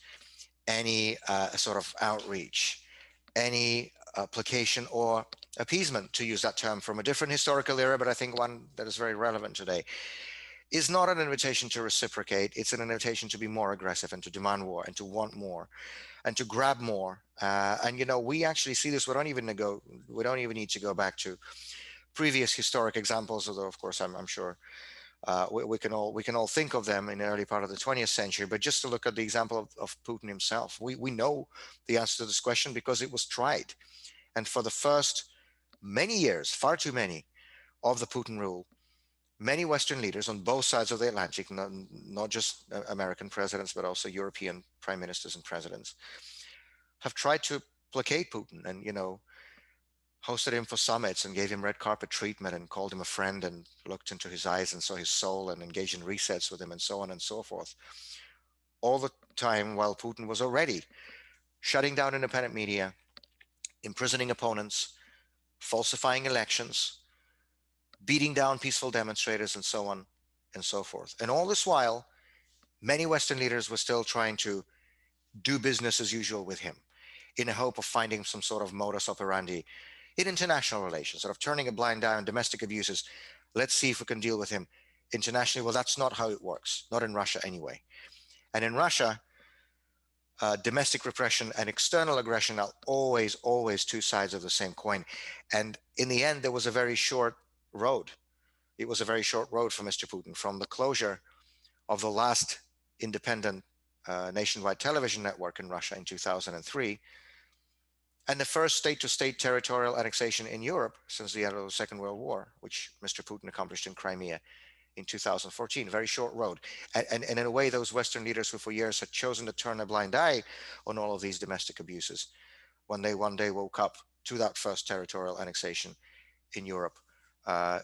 any sort of outreach, any placation or appeasement, to use that term from a different historical era, but I think one that is very relevant today, is not an invitation to reciprocate. It's an invitation to be more aggressive and to demand more and to want more and to grab more. And you know, we actually see this. We don't even need to go back to previous historic examples, although of course I'm sure we can all think of them in the early part of the 20th century. But just to look at the example of Putin himself, we know the answer to this question because it was tried. And for the first many years, far too many, of the Putin rule, many Western leaders on both sides of the Atlantic, not just American presidents, but also European prime ministers and presidents, have tried to placate Putin and, you know, hosted him for summits and gave him red carpet treatment and called him a friend and looked into his eyes and saw his soul and engaged in resets with him and so on and so forth. All the time while Putin was already shutting down independent media, imprisoning opponents, falsifying elections, beating down peaceful demonstrators, and so on and so forth. And all this while, many Western leaders were still trying to do business as usual with him in a hope of finding some sort of modus operandi in international relations, sort of turning a blind eye on domestic abuses. Let's see if we can deal with him internationally. Well, that's not how it works, not in Russia anyway. And in Russia, domestic repression and external aggression are always two sides of the same coin. And in the end, there was a very short road. It was a very short road for Mr. Putin from the closure of the last independent nationwide television network in Russia in 2003, and the first state-to-state territorial annexation in Europe since the end of the Second World War, which Mr. Putin accomplished in Crimea in 2014. Very short road. And in a way, those Western leaders who for years had chosen to turn a blind eye on all of these domestic abuses, when they one day woke up to that first territorial annexation in Europe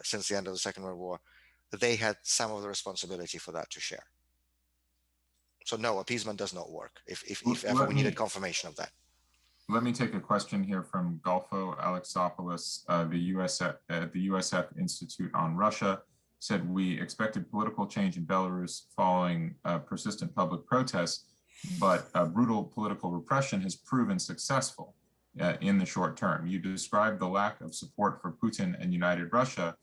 since the end of the Second World War, they had some of the responsibility for that to share. So no, appeasement does not work if ever we needed confirmation of that. Let me take a question here from Golfo Alexopoulos, the USF Institute on Russia. Said we expected political change in Belarus following persistent public protests, but brutal political repression has proven successful in the short term. You described the lack of support for Putin and United Russia,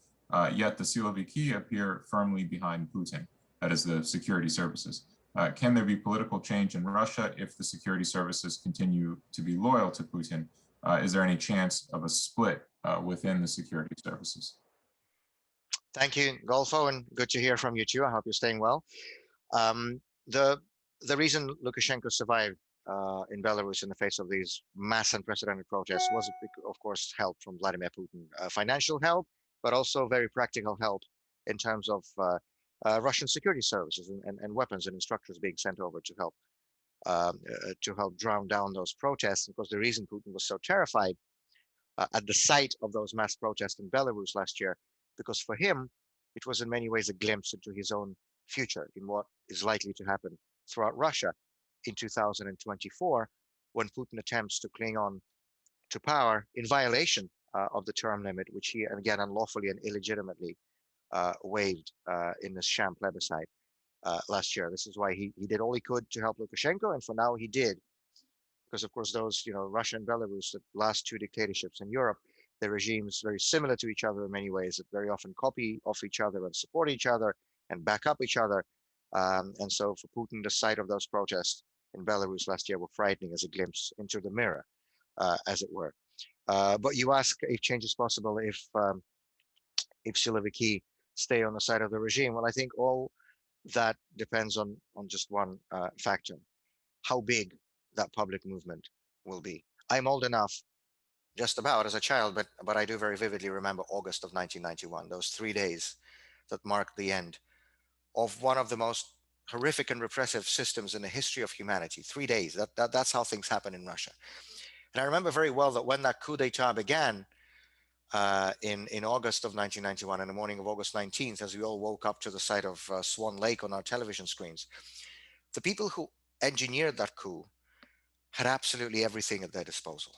yet the Siloviki appear firmly behind Putin, that is the security services. Can there be political change in Russia if the security services continue to be loyal to Putin? Is there any chance of a split within the security services? Thank you, Golfo, and good to hear from you too. I hope you're staying well. The reason Lukashenko survived in Belarus in the face of these mass unprecedented protests was, of course, help from Vladimir Putin. Financial help, but also very practical help in terms of Russian security services and weapons and instructors being sent over to help drown down those protests. Because the reason Putin was so terrified at the sight of those mass protests in Belarus last year, because for him, it was in many ways a glimpse into his own future in what is likely to happen throughout Russia in 2024, when Putin attempts to cling on to power in violation of the term limit, which he again unlawfully and illegitimately waived in this sham plebiscite last year. This is why he did all he could to help Lukashenko, and for now he did, because of course those, Russia and Belarus, the last two dictatorships in Europe, the regimes very similar to each other in many ways, that very often copy off each other and support each other and back up each other. And so for Putin, the sight of those protests in Belarus last year were frightening as a glimpse into the mirror, as it were. But you ask if change is possible if Siloviki stay on the side of the regime. Well, I think all that depends on just one factor: how big that public movement will be. I'm old enough, just about as a child, but I do very vividly remember August of 1991, those 3 days that marked the end of one of the most horrific and repressive systems in the history of humanity. 3 days. That's how things happen in Russia. And I remember very well that when that coup d'état began in August of 1991, in the morning of August 19th, as we all woke up to the sight of Swan Lake on our television screens, the people who engineered that coup had absolutely everything at their disposal.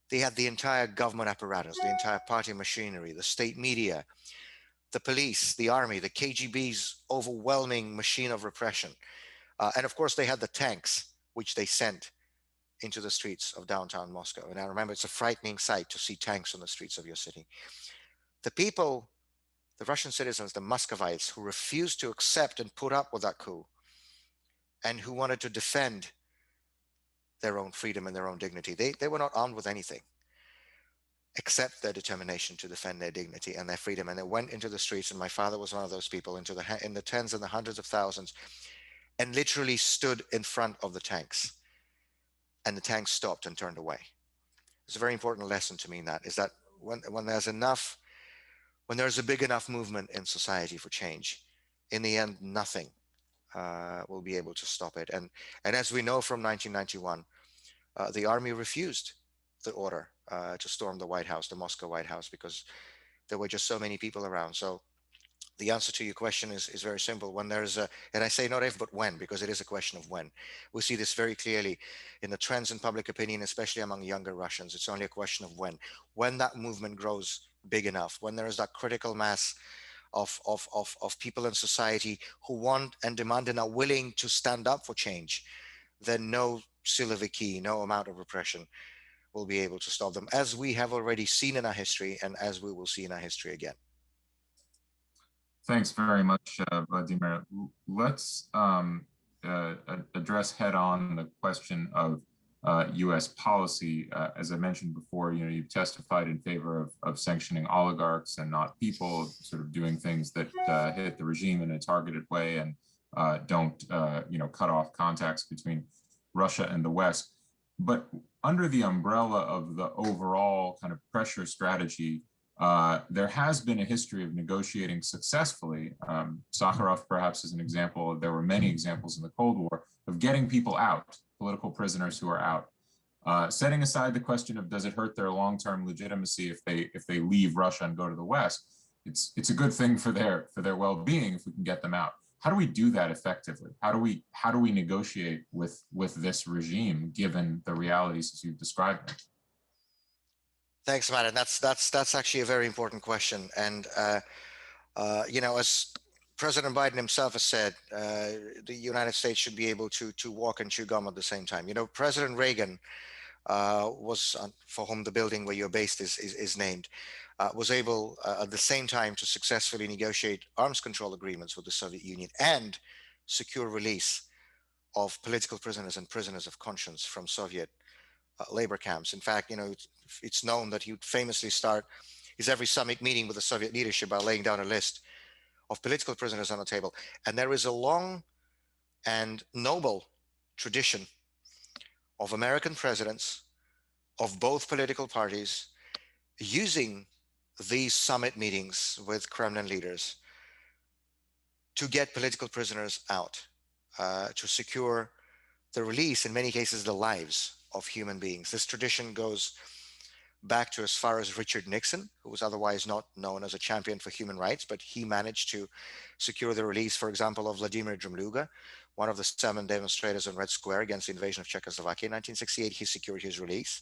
They had the entire government apparatus, the entire party machinery, the state media, the police, the army, the KGB's overwhelming machine of repression. And of course, they had the tanks, which they sent into the streets of downtown Moscow. And I remember it's a frightening sight to see tanks on the streets of your city. The people, the Russian citizens, the Muscovites, who refused to accept and put up with that coup and who wanted to defend their own freedom and their own dignity, they were not armed with anything except their determination to defend their dignity and their freedom. And they went into the streets, and my father was one of those people, in the tens and the hundreds of thousands, and literally stood in front of the tanks. And the tanks stopped and turned away. It's a very important lesson to me in that, is that when there's a big enough movement in society for change, in the end, nothing will be able to stop it. And as we know from 1991, the army refused the order to storm the White House, the Moscow White House, because there were just so many people around. So the answer to your question is very simple. When there's and I say not if, but when, because it is a question of when. We see this very clearly in the trends in public opinion, especially among younger Russians. It's only a question of when. When that movement grows big enough, when there is that critical mass of people in society who want and demand and are willing to stand up for change, then no Siloviki, no amount of repression will be able to stop them, as we have already seen in our history and as we will see in our history again. Thanks very much, Vladimir. Let's address head on the question of U.S. policy. As I mentioned before, you've testified in favor of sanctioning oligarchs and not people, sort of doing things that hit the regime in a targeted way and don't, cut off contacts between Russia and the West. But under the umbrella of the overall kind of pressure strategy, there has been a history of negotiating successfully. Sakharov perhaps is an example. There were many examples in the Cold War of getting people out, political prisoners who are out. Setting aside the question of does it hurt their long-term legitimacy if they leave Russia and go to the West, it's a good thing for their well-being if we can get them out. How do we do that effectively? How do we negotiate with this regime given the realities as you've described them? Thanks, Matt. And that's actually a very important question. And as President Biden himself has said, the United States should be able to walk and chew gum at the same time. President Reagan was, for whom the building where you're based is named, was able at the same time to successfully negotiate arms control agreements with the Soviet Union and secure release of political prisoners and prisoners of conscience from Soviet labor camps. In fact, it's known that he would famously start his every summit meeting with the Soviet leadership by laying down a list of political prisoners on the table. And there is a long and noble tradition of American presidents of both political parties using these summit meetings with Kremlin leaders to get political prisoners out, to secure the release, in many cases, the lives of human beings. This tradition goes back to as far as Richard Nixon, who was otherwise not known as a champion for human rights, but he managed to secure the release, for example, of Vladimir Kara-Murza, one of the 7 demonstrators on Red Square against the invasion of Czechoslovakia in 1968. He secured his release.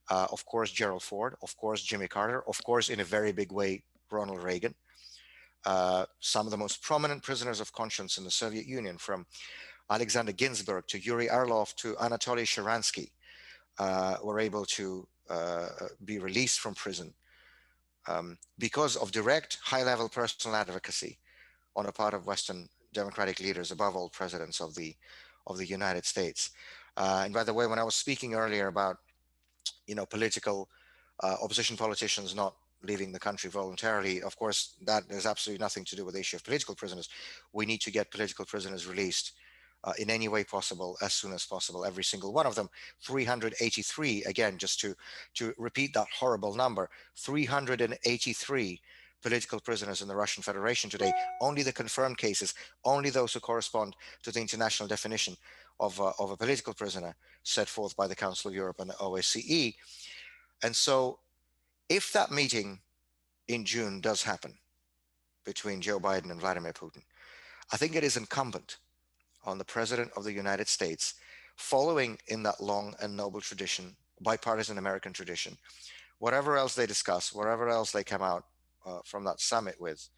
Of course, Gerald Ford, of course, Jimmy Carter, of course, in a very big way, Ronald Reagan. some of the most prominent prisoners of conscience in the Soviet Union, from Alexander Ginsburg to Yuri Orlov to Anatoly Sharansky, were able to be released from prison because of direct high-level personal advocacy on the part of Western democratic leaders, above all presidents of the United States. And by the way, when I was speaking earlier about political opposition politicians not leaving the country voluntarily, of course, that has absolutely nothing to do with the issue of political prisoners. We need to get political prisoners released in any way possible, as soon as possible, every single one of them. 383, again, just to repeat that horrible number, 383 political prisoners in the Russian Federation today. Only the confirmed cases, only those who correspond to the international definition of a political prisoner set forth by the Council of Europe and the OSCE. And so if that meeting in June does happen between Joe Biden and Vladimir Putin, I think it is incumbent on the President of the United States, following in that long and noble tradition, bipartisan American tradition, whatever else they discuss, wherever else they come out from that summit with,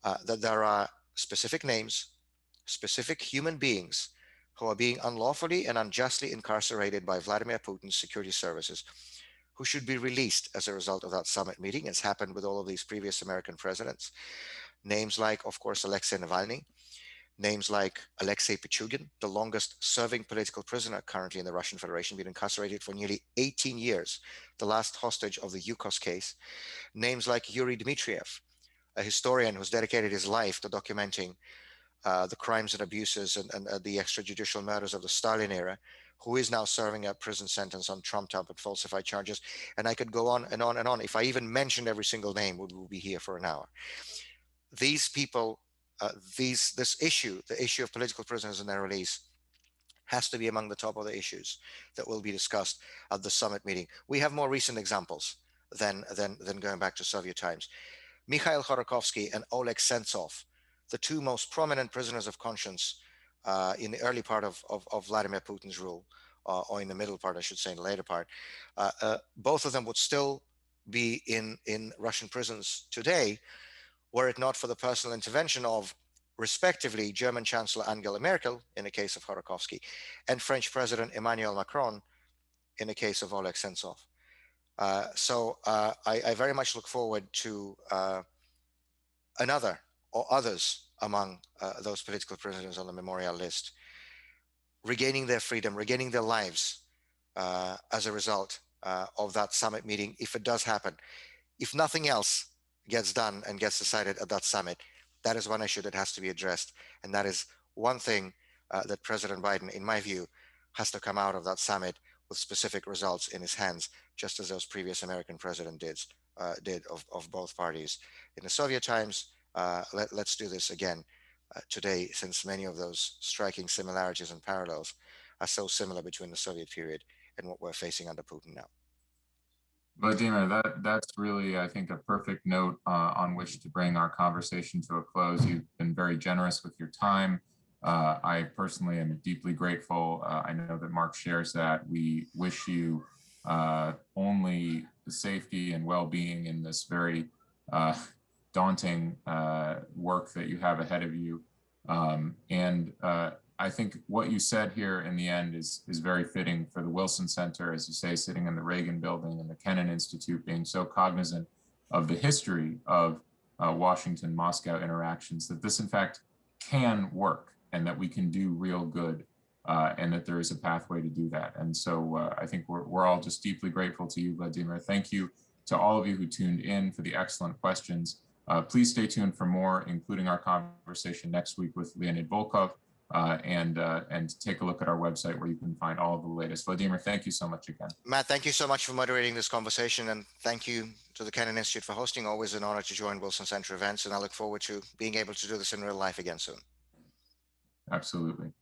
that there are specific names, specific human beings who are being unlawfully and unjustly incarcerated by Vladimir Putin's security services, who should be released as a result of that summit meeting. It's happened with all of these previous American presidents. Names like, of course, Alexei Navalny, names like Alexei Pichugin, the longest serving political prisoner currently in the Russian Federation, been incarcerated for nearly 18 years, the last hostage of the Yukos case. Names like Yuri Dmitriev, a historian who's dedicated his life to documenting the crimes and abuses and the extrajudicial murders of the Stalin era, who is now serving a prison sentence on trumped-up and falsified charges. And I could go on and on and on. If I even mentioned every single name, we will be here for an hour. These people, this issue, the issue of political prisoners and their release, has to be among the top of the issues that will be discussed at the summit meeting. We have more recent examples than going back to Soviet times. Mikhail Khodorkovsky and Oleg Sentsov, the two most prominent prisoners of conscience in the early part of Vladimir Putin's rule, or in the middle part, I should say, in the later part, both of them would still be in Russian prisons today, were it not for the personal intervention of, respectively, German Chancellor Angela Merkel in the case of Khodorkovsky, and French President Emmanuel Macron in the case of Oleg Sentsov. So I very much look forward to another or others among those political prisoners on the memorial list regaining their freedom, regaining their lives as a result of that summit meeting, if it does happen. If nothing else gets done and gets decided at that summit, that is one issue that has to be addressed. And that is one thing that President Biden, in my view, has to come out of that summit with specific results in his hands, just as those previous American president did of both parties. In the Soviet times, let's do this again today, since many of those striking similarities and parallels are so similar between the Soviet period and what we're facing under Putin now. Vladimir, that's really, I think, a perfect note on which to bring our conversation to a close. You've been very generous with your time. I personally am deeply grateful. I know that Mark shares that. We wish you only the safety and well-being in this very daunting work that you have ahead of you. I think what you said here in the end is very fitting for the Wilson Center, as you say, sitting in the Reagan Building and the Kennan Institute, being so cognizant of the history of Washington-Moscow interactions, that this in fact can work and that we can do real good and that there is a pathway to do that. And so I think we're all just deeply grateful to you, Vladimir. Thank you to all of you who tuned in for the excellent questions. Please stay tuned for more, including our conversation next week with Leonid Volkov, and take a look at our website where you can find all of the latest. Vladimir, thank you so much again. Matt, thank you so much for moderating this conversation, and thank you to the Kennan Institute for hosting. Always an honor to join Wilson Center events, and I look forward to being able to do this in real life again soon. Absolutely.